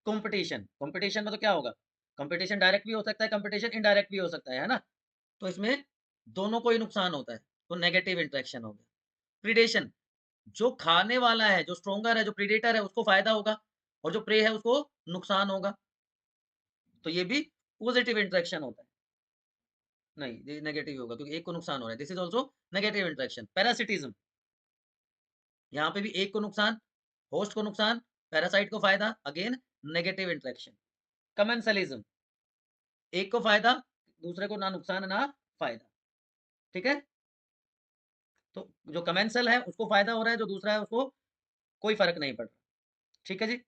कंपटीशन। कंपटीशन में तो क्या होगा? कंपटीशन डायरेक्ट भी हो सकता है, कंपटीशन इनडायरेक्ट भी हो सकता है ना। तो इसमें दोनों को ही नुकसान होता है, तो नेगेटिव इंटरेक्शन हो गया। प्रीडेशन, जो खाने वाला है, जो स्ट्रोंगर है, जो प्रीडेटर है, उसको फायदा होगा, और जो प्रे है उसको नुकसान होगा। तो ये भी पॉजिटिव इंटरेक्शन होता है। नहीं, ये नेगेटिव होगा क्योंकि एक को नुकसान हो रहा है। This is also negative interaction. Parasitism, यहाँ पे भी एक को नुकसान, होस्ट को नुकसान, पैरासाइट को फायदा, अगेन नेगेटिव इंटरेक्शन। कमेंसलिज्म, एक को फायदा, दूसरे को ना नुकसान ना फायदा। ठीक है, तो जो कमेंसल है उसको फायदा हो रहा है, जो दूसरा है उसको कोई फर्क नहीं पड़ रहा। ठीक है जी,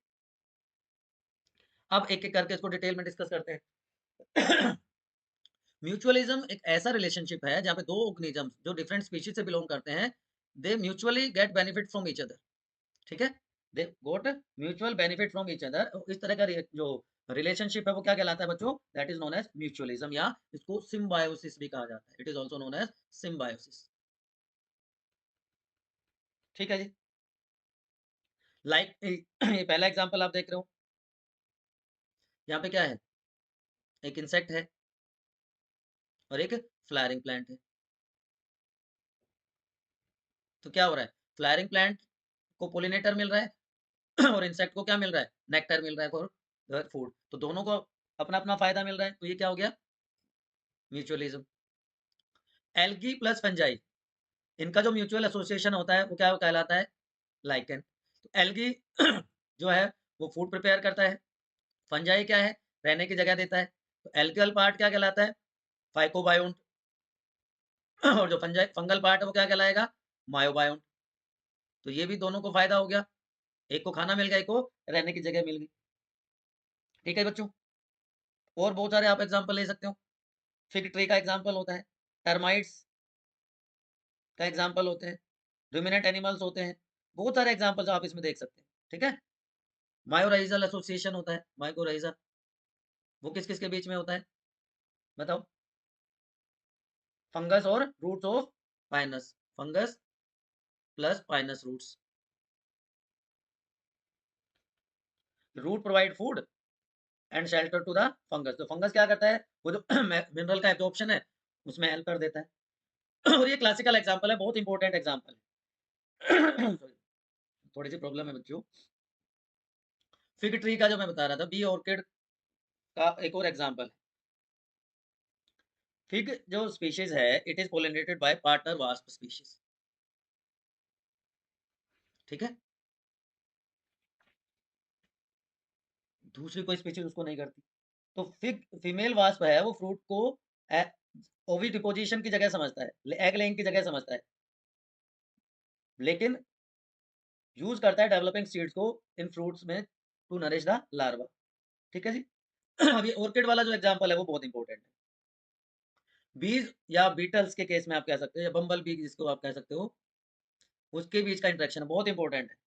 अब एक एक करके इसको डिटेल में डिस्कस करते हैं। म्यूचुअलिज्म एक ऐसा रिलेशनशिप है जहाँ पे दो ऑर्गेनिजम्स जो डिफरेंट स्पीशीज से बिलोंग करते हैं, they mutually get benefit from each other. ठीक है, they got mutual benefit from each other. इस तरह का जो रिलेशनशिप है वो क्या कहलाता है बच्चों? That is known as mutualism, या इसको सिम्बायोसिस भी कहा जाता है। It is also known as symbiosis. ठीक है जी, लाइक ये पहला एग्जांपल आप देख रहे हो, यहाँ पे क्या है? एक इंसेक्ट है और एक फ्लावरिंग प्लांट है। तो क्या हो रहा है? फ्लावरिंग प्लांट को पोलिनेटर मिल रहा है और इंसेक्ट को क्या मिल रहा है? नेक्टर मिल रहा है फॉर फूड। तो दोनों को अपना अपना फायदा मिल रहा है, तो ये क्या हो गया? म्यूचुअलिज्म। एल्गी प्लस फंजाई, इनका जो म्यूचुअल एसोसिएशन होता है वो क्या कहलाता है? लाइकेन। तो एल्गी जो है वो फूड प्रिपेयर करता है, फंजाई क्या है? रहने की जगह देता है। तो एल्गल पार्ट क्या कहलाता है? फाइकोबायोन्ट। और जो फंजाई फंगल पार्ट है वो क्या कहलाएगा? मायोबायोन्ट। तो ये भी दोनों को फायदा हो गया, एक को खाना मिल गया, एक को रहने की जगह मिल गई। ठीक है बच्चों, और बहुत सारे आप एग्जांपल ले सकते हो। फिग ट्री का एग्जांपल होता है, टर्माइट्स का एग्जांपल होते हैं, रुमिनेंट एनिमल्स होते हैं। बहुत सारे एग्जांपल्स आप इसमें देख सकते हैं। ठीक है, मायोराइजल एसोसिएशन होता है, माइकोराइजा, वो किस किस के बीच में होता है बताओ? फंगस और roots of pinus, fungus plus pinus roots. Root provide food and shelter to the fungus. तो फंगस क्या करता है, वो जो मिनरल का एब्जॉर्प्शन है उसमें हेल्प कर देता है। और ये क्लासिकल एग्जांपल है, बहुत इंपॉर्टेंट एग्जांपल है। Sorry, थोड़ी सी प्रॉब्लम है बच्चों। फिग ट्री का जो मैं बता रहा था, बी ऑर्किड का एक और एग्जांपल है। फिग जो स्पीशीज है, it is pollinated bye partner wasp species. ठीक है, दूसरी कोई स्पीशीज उसको नहीं करती। तो फिग फीमेल वास्प है, वो फ्रूट को ओवी डिपोजिशन की जगह समझता है, एग लेइंग की जगह समझता है, लेकिन यूज करता है डेवलपिंग सीड्स को इन फ्रूट्स में टू नरिश द लार्वा। ठीक है जी। अब ये ऑर्किड वाला जो एग्जांपल है वो बहुत इंपॉर्टेंट है। बीज या बीटल्स के केस में आप कह सकते हो, या बम्बल बी जिसको आप कह सकते हो, उसके बीच का इंटरेक्शन बहुत इंपॉर्टेंट है।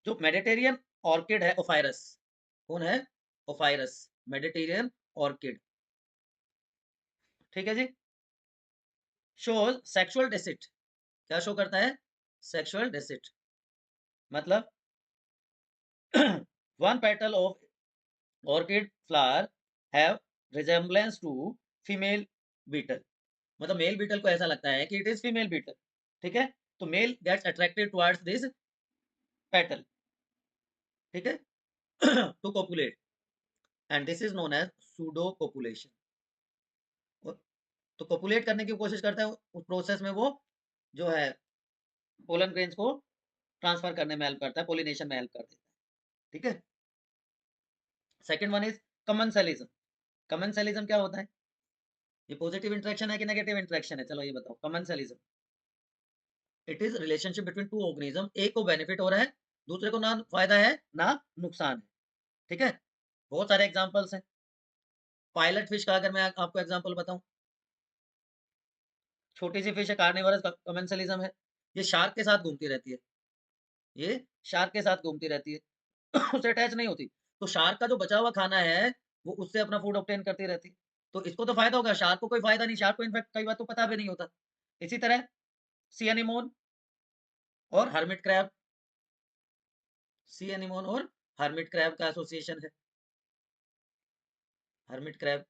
जो मेडिटेरियन ऑर्किड है, ओफायरस, कौन है, ओफायरस, मेडिटेरियन ऑर्किड। ठीक है जी। शोज सेक्सुअल डेसिट, क्या शो करता है, सेक्सुअल डेसिट, मतलब one petal of orchid flower have resemblance to female beetle, मतलब मेल बीटल को ऐसा लगता है कि इट इज फीमेल बीटल। ठीक है, तो male gets attracted towards this petal, ठीक है, to copulate, and this is known as pseudo copulation. तो कोपुलेट करने की कोशिश करता है, उस प्रोसेस में वो जो है पोलन ग्रेन्स को ट्रांसफर करने में हेल्प करता है, पोलिनेशन में हेल्प कर देता है। ठीक है, second one is commensalism. Commensalism क्या होता है, ये पॉजिटिव इंटरेक्शन है कि नेगेटिव इंटरेक्शन है, चलो ये बताओ। Commensalism, it is relationship between two organism, एक को बेनिफिट हो रहा है, दूसरे को ना फायदा है ना नुकसान है। ठीक है, बहुत सारे एग्जांपल्स हैं। पायलट फिश का अगर मैं आपको एग्जांपल बताऊं, छोटी सी फिश है, कार्निवरस, कमेंसलिज्म है, ये शार्क के साथ घूमती रहती है, ये शार्क के साथ घूमती रहती है, उससे अटैच नहीं होती, तो शार्क का जो बचा हुआ खाना है वो उससे अपना फूड ऑब्टेन करती रहती है, तो इसको तो फायदा होगा, शार्क को कोई फायदा नहीं, शार्क को इनफैक्ट कई बार तो पता भी नहीं होता। इसी तरह सी एनिमोन और हर्मिट क्रैब, सी एनिमोन और हर्मिट क्रैब का एसोसिएशन है, हर्मिट क्रैब।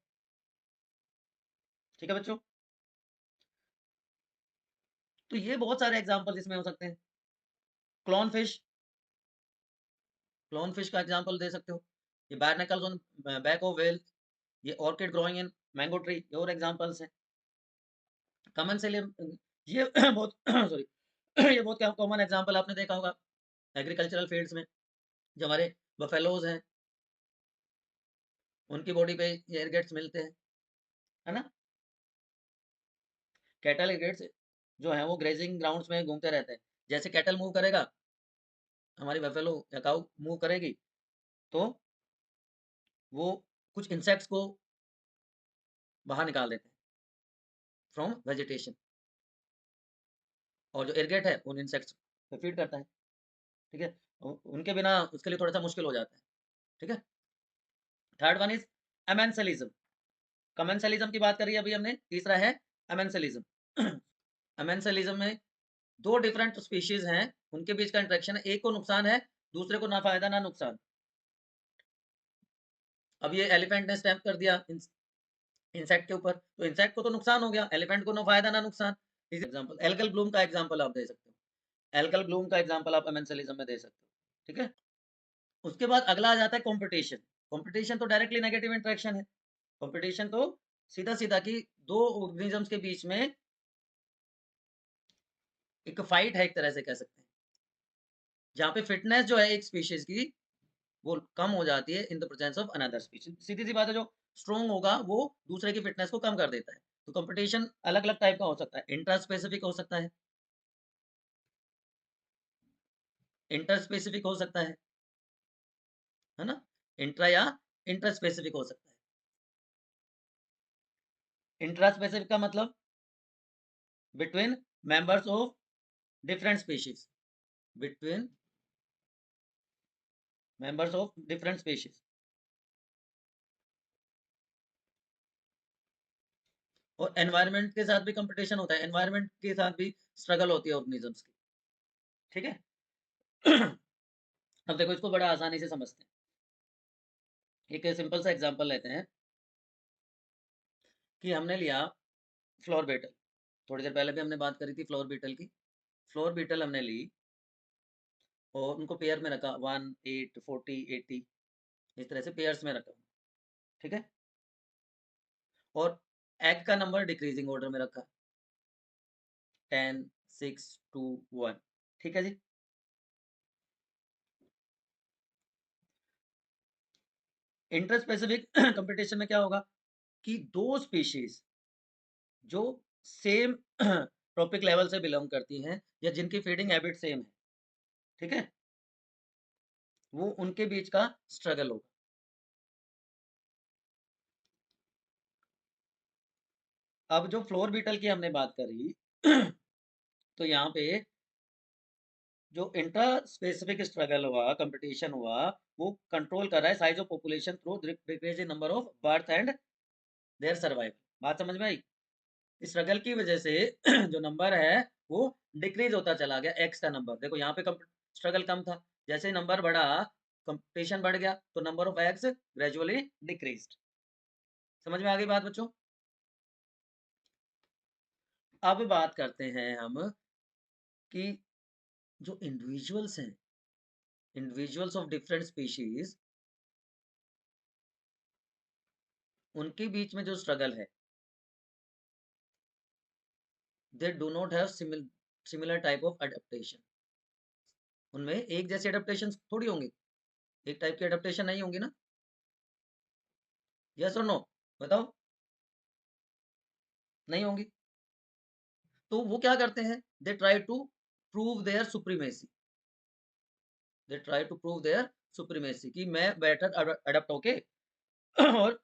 ठीक है बच्चों, तो ये बहुत सारे एग्जांपल इसमें हो सकते हैं। क्लॉन फिश, क्लॉन फिश का एग्जांपल दे सकते हो, ये बार्नेकल्स ऑन बैक ऑफ व्हेल, ये orchid growing in mango tree, ये और एग्जांपल्स हैं। कॉमन से लिए ये बहुत सॉरी, ये बहुत कॉमन एग्जांपल आपने देखा होगा एग्रीकल्चरल फील्ड्स में, जो हमारे बफेलोज हैं, उनकी बॉडी पे एयर गेट्स मिलते हैं, है ना। कैटल गेट्स जो है वो ग्रेजिंग ग्राउंड्स में घूमते रहते हैं, जैसे कैटल मूव करेगा, हमारी बफेलो या काऊ मूव करेगी, तो वो कुछ इंसेक्ट्स को बाहर निकाल देते हैं फ्रॉम वेजिटेशन, और जो एयरगेट है उन इंसेक्ट्स पे फीड करता है। ठीक है, उनके बिना उसके लिए थोड़ा सा मुश्किल हो जाता है। ठीक है, third one is amensalism. Commensalism की बात करी अभी हमने, तीसरा है एमेंसलिज्म। एमेंसलिज्म में दो डिफरेंट स्पीशीज हैं, उनके बीच का इंटरेक्शन है, एक को नुकसान है, दूसरे को ना फायदा ना नुकसान। अब ये एलिफेंट ने स्टैम्प कर दिया इंसेक्ट के ऊपर, तो इंसेक्ट को तो नुकसान हो गया, एलिफेंट को ना फायदा ना नुकसान। इस एग्जांपल एल्गल ब्लूम का एग्जांपल आप दे सकते हो, एल्गल ब्लूम का एग्जांपल आप एमेंसलिज्म में दे सकते हो। ठीक है, उसके बाद अगला आ जाता है कंपटीशन। कंपटीशन तो डायरेक्टली नेगेटिव इंटरेक्शन है, कंपटीशन तो सीधा सीधा कि दो ऑर्गेनिजम्स के बीच में एक फाइट है, एक तरह से कह सकते हैं, जहाँ पे फिटनेस जो है एक स्पीशीज की वो कम हो जाती है in the presence of another species. सीधी सी बात है, जो स्ट्रॉन्ग होगा वो दूसरे की फिटनेस को कम कर देता है। तो कंपटीशन अलग अलग टाइप का हो सकता है, इंट्रा स्पेसिफिक हो सकता इंटर स्पेसिफिक हो सकता है ना, इंट्रा या इंटर स्पेसिफिक हो सकता है। इंट्रा स्पेसिफिक का मतलब between members of different species, between members of different species. और एनवायरनमेंट के साथ भी कंपटीशन होता है, एनवायरनमेंट के साथ भी स्ट्रगल होती है ऑर्गेनिजम्स की। ठीक है। अब देखो इसको बड़ा आसानी से समझते हैं, एक सिंपल सा एग्जांपल लेते हैं कि हमने लिया फ्लोर बीटल। थोड़ी देर पहले भी हमने बात करी थी फ्लोर बीटल की। फ्लोर बीटल हमने ली और उनको पेयर में रखा 1, 8, 40, 80 इस तरह से पेयर्स में रखा, ठीक है? और एग का नंबर डिक्रीजिंग ऑर्डर में रखा 10, 6, 2, 1, ठीक है जी। इंटर स्पेसिफिक कंपटीशन में क्या होगा कि दो स्पीशीज जो सेम ट्रॉपिक लेवल से बिलोंग करती हैं या जिनकी फीडिंग हैबिट सेम है, ठीक है, वो उनके बीच का स्ट्रगल होगा। अब जो फ्लोर बीटल की हमने बात करी तो यहाँ पे जो इंटर स्पेसिफिक स्ट्रगल हुआ, कंपटीशन हुआ, वो कंट्रोल कर रहा है size of population through decreasing number of birth and their survival. बात समझ में आई? स्ट्रगल की वजह से जो नंबर है वो डिक्रीज होता चला गया, एक्स का नंबर। देखो यहाँ पे स्ट्रगल कम था, जैसे ही नंबर बढ़ा, कंपटीशन बढ़ गया, तो number of x gradually decreased. समझ में आ गई बात बच्चों? अब बात करते हैं हम कि जो इंडिविजुअल्स हैं, इंडिविजुअल्स ऑफ डिफरेंट स्पीशीज, उनके बीच में जो स्ट्रगल है, they do not have similar type of adaptation. उनमें एक जैसे अडेप्टेशन थोड़ी होंगे, एक टाइप की अडेप्टेशन नहीं होंगी ना। यस और नो बताओ? नहीं होंगी। तो वो क्या करते हैं, they try to prove their supremacy, they try to prove their supremacy कि मैं बेटर अडेप्ट होके और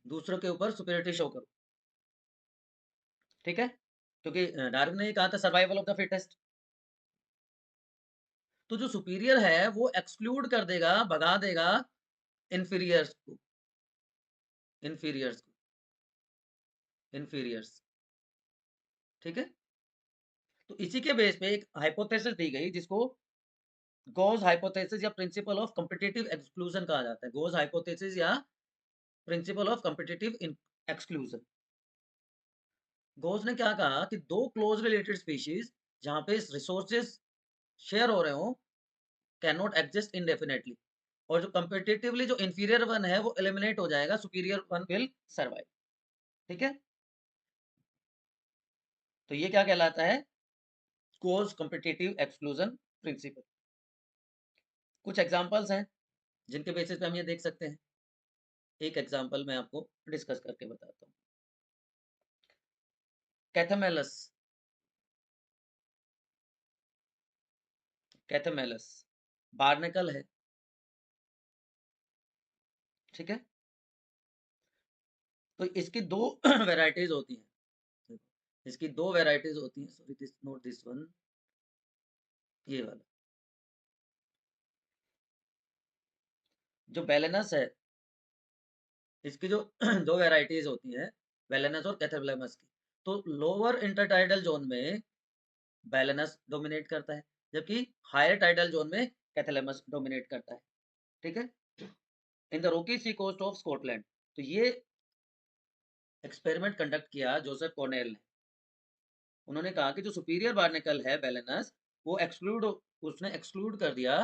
दूसरों के ऊपर सुपीरियरिटी शो करूं, ठीक है? क्योंकि डार्विन ने कहा था सर्वाइवल ऑफ द फिटेस्ट। तो जो सुपीरियर है वो एक्सक्लूड कर देगा, भगा देगा इंफीरियर्स को, इंफीरियर्स को, इंफीरियर्स, ठीक है? तो इसी के बेस पे एक हाइपोथेसिस दी गई जिसको गोज हाइपोथेसिस या प्रिंसिपल ऑफ कॉम्पिटिटिव एक्सक्लूजन कहा जाता है। गोज हाइपोथेसिस या principle of competitive exclusion. Goes ने क्या कहा कि दो क्लोज रिलेटेड स्पीशीज जहां पे रिसोर्सेज शेयर हो रहे हो कैन नॉट एग्जिस्ट इनडेफिनेटली, और जो कॉम्पिटिटिवली जो इंफीरियर वन है वो एलिमिनेट हो जाएगा, सुपीरियर वन विल सर्वाइव, ठीक है? तो ये क्या कहलाता है, गोज कॉम्पिटिटिव एक्सक्लूजन प्रिंसिपल। कुछ एग्जांपल्स हैं जिनके बेसिस पे हम ये देख सकते हैं। एक एग्जांपल मैं आपको डिस्कस करके बताता हूँ। कैथामेलस, कैथामेलस बार्नेकल है, ठीक है? तो इसकी दो वेराइटीज होती हैं। देखो, इसकी दो वेराइटीज होती हैं, sorry this note this one, ये वाला जो बेलेनस है, इसकी जो दो वेराइटीज होती हैं, बेलेनस और कैथामेलस की। तो लोअर इंटरटाइडल जोन में बेलेनस डोमिनेट करता है, जबकि हायर टाइडल जोन में कैथालेमस डोमिनेट करता है, ठीक है? In the rocky sea coast of Scotland. तो ये एक्सपेरिमेंट कंडक्ट किया जोसेफ कॉर्नेल ने। उन्होंने कहा कि जो सुपीरियर बार्नेकल है बेलेनस, वो उसने एक्सक्लूड कर दिया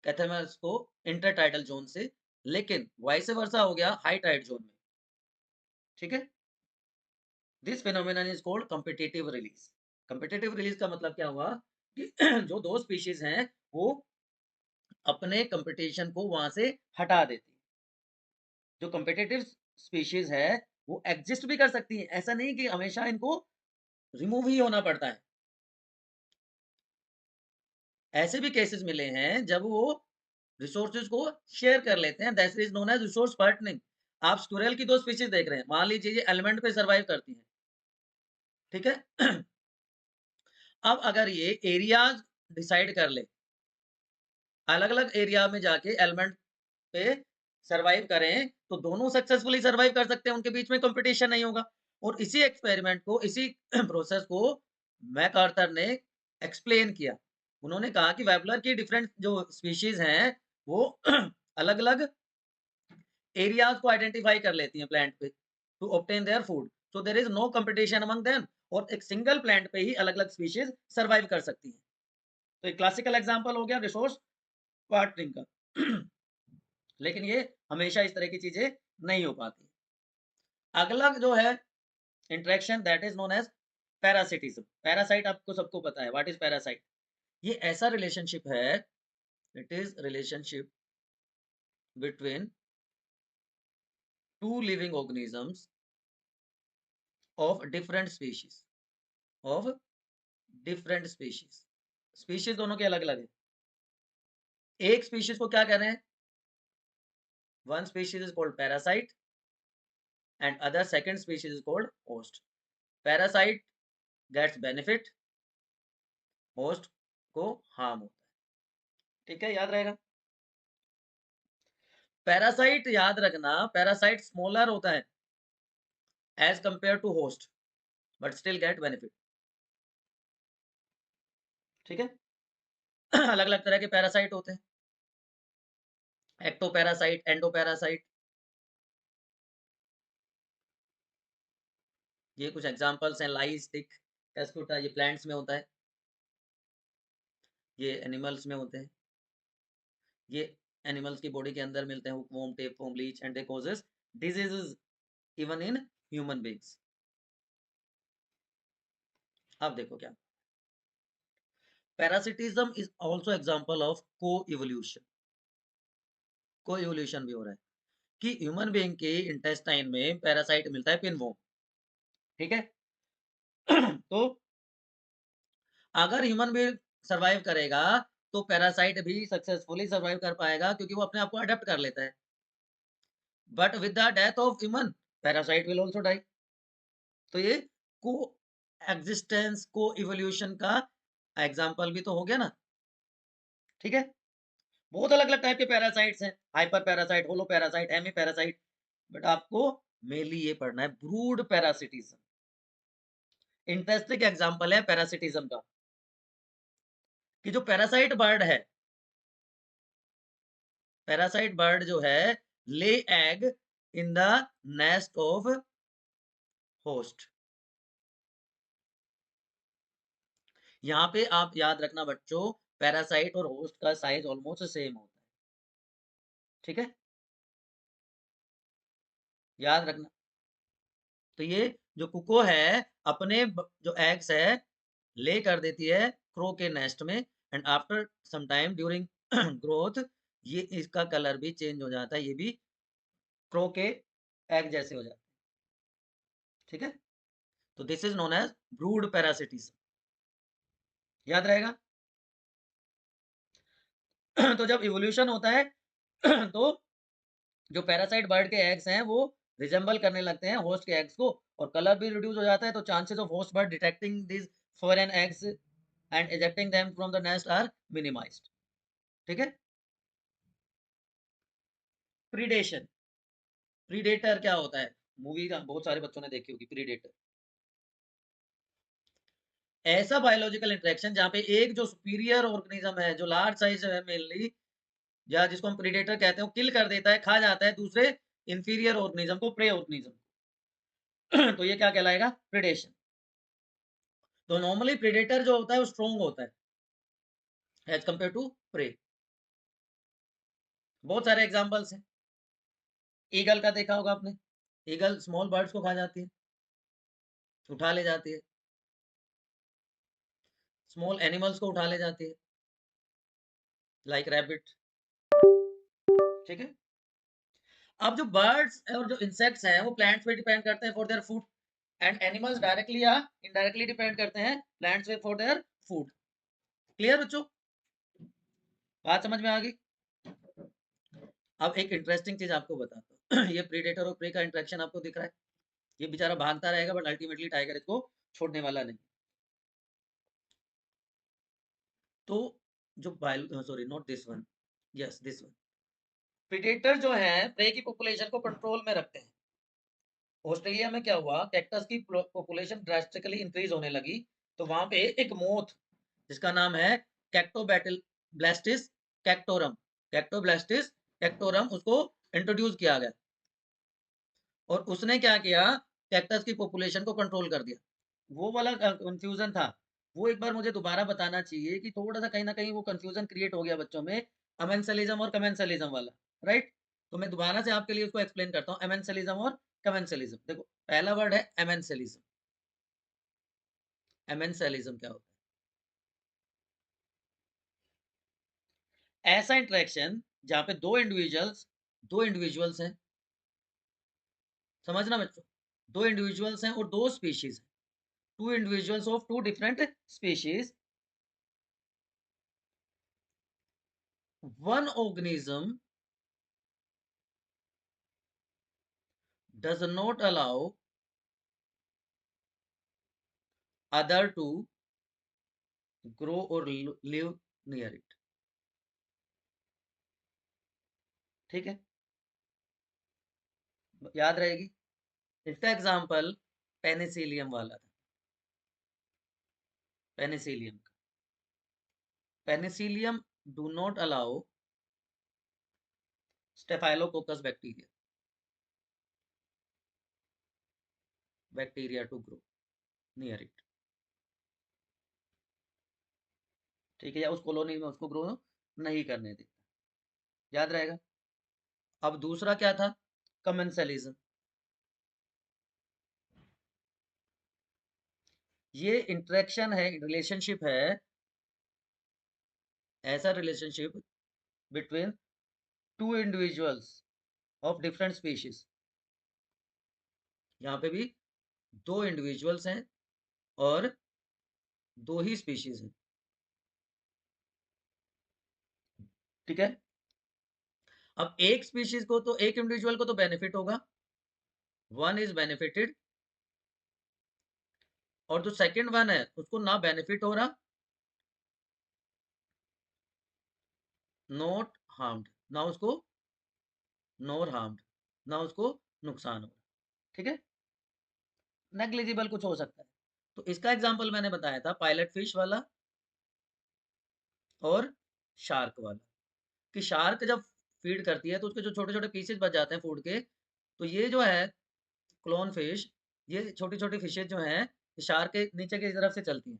कैथामेलस को इंटरटाइडल जोन से, लेकिन वाइस वर्सा हो गया हाई टाइड जोन में, ठीक है? This phenomenon is called competitive release. Competitive release का मतलब क्या हुआ कि जो दो स्पीशीज हैं वो अपने कंपटीशन को वहां से हटा देती है। जो कॉम्पिटिटिव स्पीशीज है वो एग्जिस्ट भी कर सकती है, ऐसा नहीं कि हमेशा इनको रिमूव ही होना पड़ता है। ऐसे भी केसेस मिले हैं जब वो रिसोर्सेज को शेयर कर लेते हैं, that is known as resource partnering. आप स्क्विरल की दो स्पीशीज देख रहे हैं, मान लीजिए ये एलिमेंट पे सर्वाइव करती हैं, ठीक है? अब अगर ये एरियाज डिसाइड कर ले, अलग अलग एरिया में जाके एलिमेंट पे सरवाइव करें, तो दोनों सक्सेसफुली सरवाइव कर सकते हैं, उनके बीच में कंपटीशन नहीं होगा। और इसी एक्सपेरिमेंट को, इसी प्रोसेस को मैकआर्थर ने एक्सप्लेन किया। उन्होंने कहा कि वेबलर की डिफरेंट जो स्पीशीज हैं वो अलग अलग एरियाज को आइडेंटिफाई कर लेती हैं प्लांट पे to obtain their food, so there is no competition among them, और एक सिंगल प्लांट पे ही अलग अलग स्पीशीज सर्वाइव कर सकती हैं। तो एक क्लासिकल एग्जांपल हो गया रिसोर्स पार्टनरिंग का। लेकिन ये हमेशा इस तरह की चीजें नहीं हो पाती। अगला जो है interaction, that is known as parasitism. Parasite आपको सबको पता है, व्हाट इज पैरासाइट? ये ऐसा रिलेशनशिप है, it is relationship between two living organisms of different species, of different species. Species दोनों के अलग अलग है। एक स्पीशीज को क्या कह रहे हैं? One species is called parasite and other second species is called host. Parasite gets benefit, host को हार्म होता है। ठीक है, याद रहेगा। पैरासाइट याद रखना, पैरासाइट स्मॉलर होता है as compare to host, but still get benefit. ठीक है। अलग अलग तरह के पैरासाइट होते हैं, एक्टोपैरासाइट, एंडोपैरासाइट। ये कुछ एग्जांपल्स हैं, लाइस, टिक, टेस्कुटा, ये प्लांट्स में होता है, ये एनिमल्स में होते हैं। ये एनिमल्स की बॉडी के अंदर मिलते हैं, hookworm, tapeworm, leech, and they causes diseases even in human beings. अब देखो क्या, parasitism is also example of coevolution. Coevolution भी हो रहा है कि ह्यूमन बीइंग के इंटेस्टाइन में पैरासाइट मिलता है, पिनवॉर्म। ठीक है। तो अगर ह्यूमन बीइंग सरवाइव करेगा तो पैरासाइट भी सक्सेसफुली सरवाइव कर पाएगा, क्योंकि वो अपने आप को अडेप्ट कर लेता है। But with the death of human, parasite will also die. तो ये को एग्जिस्टेंस, को इवोल्यूशन का एग्जांपल भी तो हो गया ना। ठीक है। बहुत अलग अलग टाइप के पैरासाइट्स हैं, hyper parasite, holo parasite, hemi parasite. But आपको मेनली ये पढ़ना है ब्रूड पैरासिटिज्म। इंटरेस्टिंग एग्जांपल है पैरासिटिज्म का कि जो पैरासाइट बर्ड है, पैरासाइट बर्ड जो है, lay egg in the nest of host. यहाँ पे आप याद रखना बच्चों, पैरासाइट और होस्ट का साइज ऑलमोस्ट सेम होता है। ठीक है, याद रखना। तो ये जो कुको है, अपने जो एग्स है ले कर देती है क्रो के नेस्ट में, and after some time during growth ये इसका कलर भी चेंज हो जाता है, ये भी क्रो के एग जैसे हो जाता है। ठीक है, तो this is known as brood parasitism. याद रहेगा। तो जब इवोल्यूशन होता है तो जो पैरासाइट बर्ड के एग्स हैं वो रिजेंबल करने लगते हैं होस्ट के एग्स को, और कलर भी रिड्यूस हो जाता है, तो chances of host bird detecting this foreign eggs and ejecting them from the nest are minimized। ठीक है। प्रीडेशन, प्रीडेटर क्या होता है? मूवी का बहुत सारे बच्चों ने देखी होगी प्रीडेटर। ऐसा बायोलॉजिकल इंटरेक्शन जहां पे एक जो सुपीरियर ऑर्गेनिज्म है, जो लार्ज साइज है मेनली, या जिसको हम प्रीडेटर कहते हैं, वो किल कर देता है, खा जाता है दूसरे इंफीरियर ऑर्गेनिज्म को, प्रे ऑर्गेनिज्म। तो ये क्या कहलाएगा? प्रीडेशन। तो नॉर्मली प्रीडेटर जो होता है वो स्ट्रॉन्ग होता है एज कंपेयर टू प्रे। बहुत सारे एग्जांपल्स हैं। ईगल का देखा होगा आपने, ईगल स्मॉल बर्ड्स को खा जाती है, उठा ले जाती है, स्मॉल एनिमल्स को उठा ले जाती है, लाइक रैबिट। ठीक है। अब जो बर्ड्स और जो इंसेक्ट्स हैं वो प्लांट्स पे डिपेंड करते हैं for their food, and animals directly या इनडायरेक्टली डिपेंड करते हैं प्लांट्स पे फॉर देयर फूड। क्लियर बच्चों? बात समझ में आ गई? अब एक इंटरेस्टिंग चीज आपको बताता हूँ। ये प्रीडेटर और प्रे का इंटरेक्शन आपको दिख रहा है, ये बेचारा भागता रहेगा बट अल्टीमेटली टाइगर इसको छोड़ने वाला नहीं। तो जो bio, sorry not this one, yes this one, predator जो है प्रे की पॉपुलेशन को कंट्रोल में रखते हैं। ऑस्ट्रेलिया में क्या हुआ, कैक्टस की पॉपुलेशन ड्रास्टिकली इंक्रीज होने लगी, तो वहां पे एक मोथ जिसका नाम है कैक्टोबैटिल ब्लास्टिस कैक्टोरम, कैक्टोब्लास्टिस कैक्टोरम उसको इंट्रोड्यूस किया गया और उसने क्या किया, कैक्टस की पॉपुलेशन को कंट्रोल कर दिया। वो वाला कंफ्यूजन था, वो एक बार मुझे दोबारा बताना चाहिए कि थोड़ा सा कहीं ना कहीं वो कंफ्यूजन क्रिएट हो गया बच्चों में, अमेंसलिज्म और कमेंसलिज्म वाला, राइट। तो मैं दोबारा से आपके लिए उसको एक्सप्लेन करता हूँ, अमेंसलिज्म और कमेंसलिज्म। देखो पहला वर्ड है अमेंसलिज्म। अमेंसलिज्म क्या होता है? ऐसा इंटरेक्शन जहां पे दो इंडिविजुअल्स हैं, समझना बच्चों, दो इंडिविजुअल्स हैं और दो स्पीशीज हैं, two individuals of two different species, one organism does not allow other to grow or live near it। ठीक है, याद रहेगी। इसका एग्जांपल पेनिसिलियम वाला था, पेनिसिलियम का। Penicillium do not allow staphylococcus bacteria to grow near it. ठीक है, या उस कॉलोनी में उसको ग्रो नहीं करने देता, याद रहेगा। अब दूसरा क्या था, कमेंसलिज्म। ये इंटरेक्शन है, रिलेशनशिप है, ऐसा relationship between two individuals of different species. यहाँ पे भी दो इंडिविजुअल्स हैं और दो ही स्पीशीज हैं। ठीक है, अब एक स्पीशीज को तो, एक इंडिविजुअल को तो बेनिफिट होगा, वन इज बेनिफिटेड, और जो सेकंड वन है उसको ना बेनिफिट हो रहा, नॉट हार्म्ड, ना उसको नॉर हार्म्ड, ना उसको नुकसान हो रहा। ठीक है, नेग्लिजिबल कुछ हो सकता है। तो इसका एग्जांपल मैंने बताया था पायलट फिश वाला और शार्क वाला, कि शार्क जब फीड करती है तो उसके जो छोटे छोटे पीसेज बच जाते हैं फूड के, तो ये जो है क्लोन फिश, ये छोटी छोटी फिशेज जो हैं शार्क के नीचे की तरफ से चलती हैं।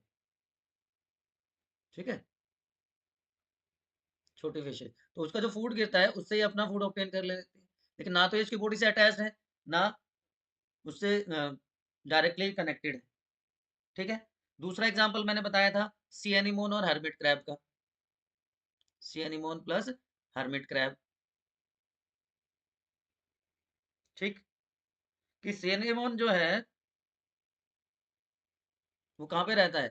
ठीक है, छोटी फिशेज, तो उसका जो फूड गिरता है उससे ही अपना फूड ऑब्टेन कर लेती है, लेकिन ना तो ये इसकी बॉडी से अटैच्ड है, ना उससे डायरेक्टली कनेक्टेड है। ठीक है, दूसरा एग्जाम्पल मैंने बताया था सी एनिमोन और हर्मिट क्रैब का, सी एनिमोन प्लस हर्मिट क्रैब। ठीक, कि सी एनिमोन जो है वो कहाँ पे रहता है,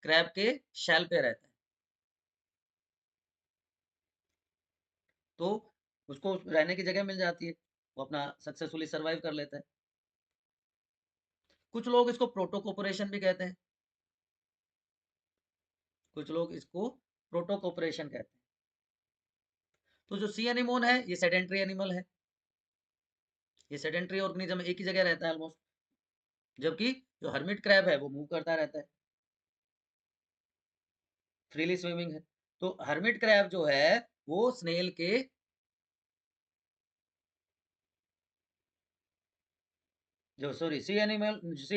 क्रैब के शेल पे रहता है, तो उसको रहने की जगह मिल जाती है, वो अपना सक्सेसफुली सर्वाइव कर लेता है। कुछ लोग इसको प्रोटोकोपरेशन भी कहते हैं, कुछ लोग इसको प्रोटोकोपरेशन कहते हैं। तो जो सी एनिमोन है ये सेडेंट्री एनिमल है, ये सेडेंट्री ऑर्गेनिज्म एक ही जगह रहता है ऑलमोस्ट, जबकि जो हर्मिट क्रैब है वो मूव करता रहता है, फ्रीली स्विमिंग है। तो हर्मिट क्रैब जो है वो स्नेल के, जो सॉरी सी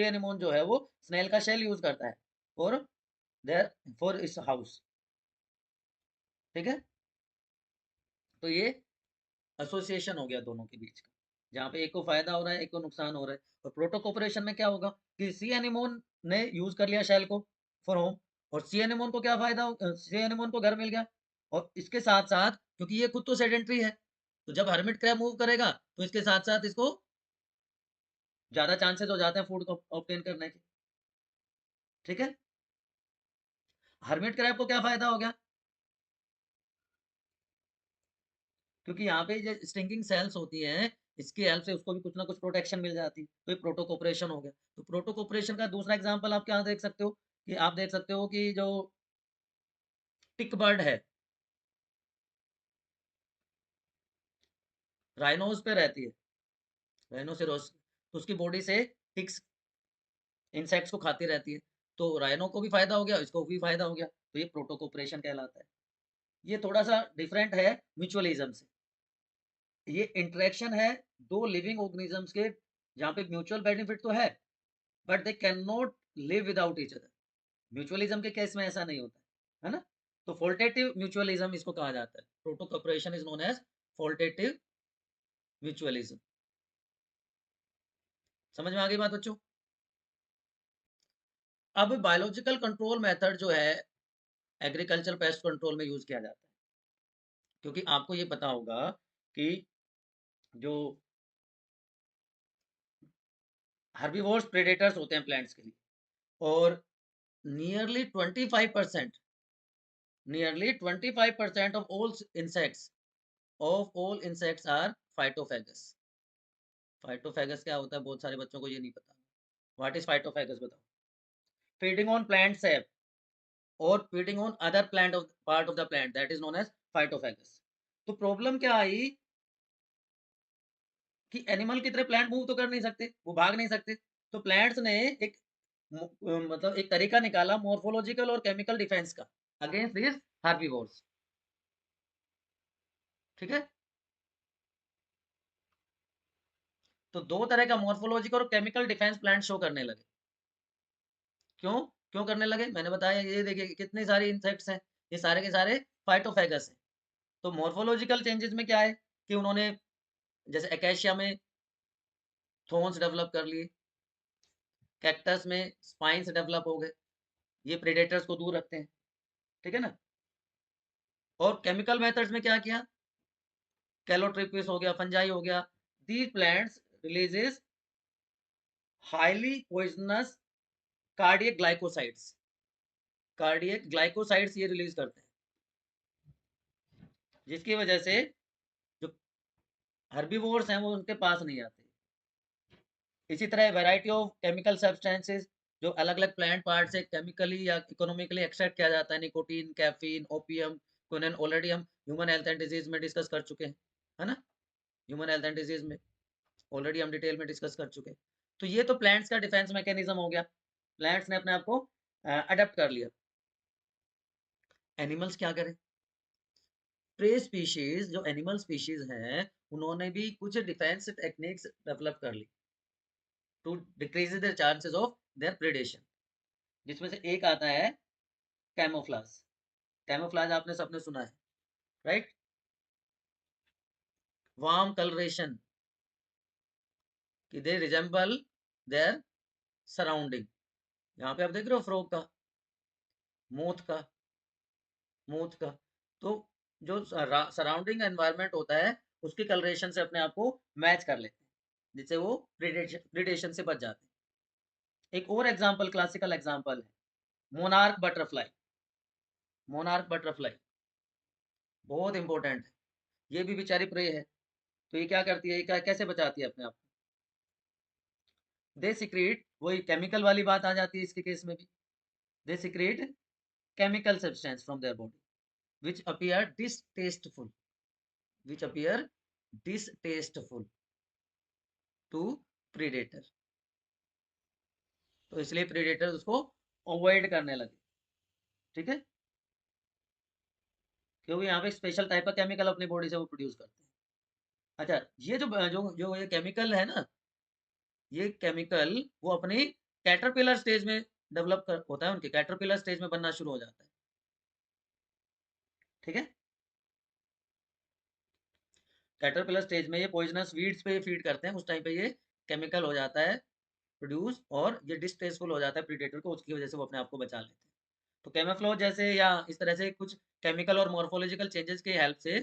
एनिमोन जो है वो स्नेल का शेल यूज करता है फॉर देयर, फॉर इस हाउस। ठीक है, तो ये एसोसिएशन हो गया दोनों के बीच का, जहाँ पे एक को फायदा हो रहा है एक को नुकसान हो रहा है। और प्रोटो कॉपरेशन में क्या होगा कि सी एनिमोन ने यूज कर लिया शेल को फॉर होम, और सी एनिमोन को क्या फायदा, सी एनिमोन को घर मिल गया, और इसके साथ साथ क्योंकि ये खुद तो सेडेंट्री है, तो जब हर्मिट क्रैब मूव करेगा तो इसके साथ साथ इसको ज्यादा चांसेस हो जाते हैं फूड को ऑब्टेन करने के। ठीक है, हर्मिट क्रैब को क्या फायदा हो गया, क्योंकि यहाँ पे जो स्टिंगिंग सेल्स होती हैं इसकी हेल्प से उसको भी कुछ ना कुछ प्रोटेक्शन मिल जाती है, तो ये प्रोटोकोपरेशन हो गया। तो प्रोटोकोपरेशन का दूसरा एग्जांपल आप क्या देख सकते हो, कि आप देख सकते हो कि जो टिक बर्ड है, राइनोज पे रहती है, राइनोसेरोस, तो उसकी बॉडी से टिक्स इंसेक्ट्स को खाती रहती है, तो राइनो को भी फायदा हो गया, इसको भी फायदा हो गया, तो ये प्रोटोकोपरेशन कहलाता है। ये थोड़ा सा डिफरेंट है म्यूचुअलिज्म से। ये इंटरेक्शन है दो लिविंग ऑर्गेनिजम्स के, जहाँ पे म्यूचुअल बेनिफिट तो है, but they can not live without each other. Mutualism के केस में ऐसा नहीं होता है ना। तो फोल्टेटिव म्यूचुअलिज्म इसको कहा जाता है। Proto cooperation is known as facultative mutualism. समझ में आ गई बात बच्चों? अब बायोलॉजिकल कंट्रोल मेथड जो है एग्रीकल्चर पेस्ट कंट्रोल में यूज किया जाता है, क्योंकि आपको ये पता होगा कि जो हर्बीवोर्स प्रेडेटर्स होते हैं प्लांट्स के लिए, और nearly 25% nearly 25% of all insects are phytophagous. Phytophagous क्या होता है? बहुत सारे बच्चों को ये नहीं पता। व्हाट इज फाइटोफेगस बताओ? फीडिंग ऑन प्लांट सेप और feeding on other plant of part of the plant, that is known as phytophagous. तो प्रॉब्लम क्या आई कि एनिमल की तरह प्लांट मूव तो कर नहीं सकते, वो भाग नहीं सकते। तो प्लांट्स ने एक मतलब एक तरीका निकाला मॉर्फोलॉजिकल और केमिकल डिफेंस का अगेंस्ट दिस हार्बीवोर्स। ठीक है? तो दो तरह का मॉर्फोलॉजिकल और केमिकल डिफेंस प्लांट शो करने लगे। क्यों क्यों करने लगे? मैंने बताया, ये देखिए कितने सारे इंसेक्ट्स हैं, ये सारे के सारे फाइटोफेगस हैं। तो मॉर्फोलॉजिकल चेंजेस में क्या है कि उन्होंने जैसे एकेशिया में थॉर्न्स डेवलप कर लिए, कैक्टस में स्पाइन्स डेवलप हो गए, ये प्रेडेटर्स को दूर रखते हैं। ठीक है ना? और केमिकल मेथड्स में क्या किया? कैलोट्रिपिस हो गया, फंजाई हो गया, these plants releases highly poisonous cardiac glycosides. Cardiac glycosides ये रिलीज करते हैं, जिसकी वजह से जो हर्बीवोर्स हैं वो उनके पास नहीं आते। इसी तरह वैरायटी ऑफ केमिकल सब्सटेंसेस जो अलग अलग प्लांट पार्ट से केमिकली या इकोनॉमिकली एक्सट्रैक्ट किया जाता है, निकोटीन, कैफीन, ओपियम, क्विनन, ऑलरेडी हम ह्यूमन हेल्थ एंड डिजीज में डिस्कस कर चुके हैं, है ना। ह्यूमन हेल्थ एंड डिजीज में ऑलरेडी हम डिटेल में डिस्कस कर चुके हैं। तो ये तो प्लांट्स का डिफेंस मैकेनिज्म हो गया, प्लांट्स ने अपने आप को अडेप्ट कर लिया। एनिमल्स क्या करें? प्रे स्पीशीज जो एनिमल स्पीशीज हैं उन्होंने भी कुछ डिफेंस टेक्निक्स डेवलप कर ली to decrease the chances of their predation, जिसमें से एक आता है कैमोफ्लाज। कैमोफ्लाज आपने सबने सुना है, राइट? वार्म कलरेशन, कि दे रिजेंबल देयर सराउंडिंग। यहाँ पे आप देख रहे हो फ्रॉग का, मोथ का, मोथ का। तो जो सराउंडिंग एनवायरनमेंट होता है उसकी कलरेशन से अपने आप को मैच कर लेते हैं, जिससे वो प्रिडेशन से बच जाते हैं। एक और एग्जांपल, क्लासिकल एग्जांपल है मोनार्क बटरफ्लाई। मोनार्क बटरफ्लाई बहुत इंपॉर्टेंट है, ये भी बेचारी प्रे है। तो ये क्या करती है, ये क्या कैसे बचाती है अपने आप को? दे सिक्रेट, वही केमिकल वाली बात आ जाती है इसके केस में भी। They secrete chemical substance from their body which appear distasteful, which appear distasteful to predator। तो इसलिए प्रेडेटर उसको अवॉइड करने लगे। ठीक है? क्योंकि यहाँ पे स्पेशल टाइप का केमिकल अपनी बॉडी से वो प्रोड्यूस करते हैं। अच्छा, ये जो जो जो ये केमिकल है ना, ये केमिकल वो अपनी कैटरपिलर स्टेज में डेवलप कर होता है, उनके कैटरपिलर स्टेज में बनना शुरू हो जाता है। ठीक है? कैटरपिलर स्टेज में ये पॉइजनस वीड्स पे फीड करते हैं, उस टाइम पे ये केमिकल हो जाता है प्रोड्यूस, और ये डिस्टेस्टफुल हो जाता है प्रीडेटर को, उसकी वजह से वो अपने आप को बचा लेते हैं। तो कैमोफ्लेज जैसे या इस तरह से कुछ केमिकल और मॉर्फोलॉजिकल चेंजेस की हेल्प से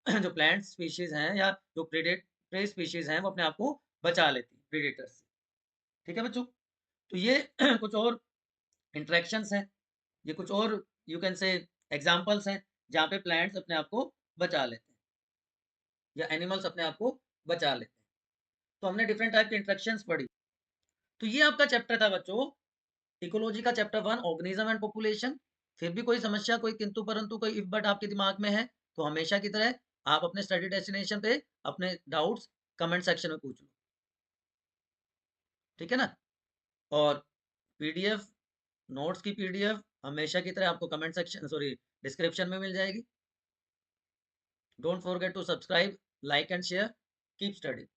जो प्लांट स्पीशीज हैं या जो प्रे स्पीशीज हैं वो अपने आप को बचा लेती है प्रीडेटर से। ठीक है बच्चों? तो ये कुछ और इंटरेक्शंस हैं, ये कुछ और यू कैन से एग्जांपल्स हैं जहाँ पे प्लांट्स अपने आप को बचा लेते हैं या एनिमल्स अपने आप को बचा लेते हैं। तो हमने डिफरेंट टाइप की इंटरेक्शंस पढ़ी। तो ये आपका चैप्टर था बच्चों, इकोलॉजी का चैप्टर 1, ऑर्गेनिज्म एंड पॉपुलेशन। फिर भी कोई समस्या, कोई किंतु परंतु, कोई इफ बट आपके दिमाग में है तो हमेशा की तरह आप अपने स्टडी डेस्टिनेशन पे अपने डाउट्स कमेंट सेक्शन में पूछ लो। ठीक है ना? और पीडीएफ, नोट्स की पीडीएफ हमेशा की तरह आपको कमेंट सेक्शन, सॉरी, डिस्क्रिप्शन में मिल जाएगी। Don't forget to subscribe, like and share. Keep studying.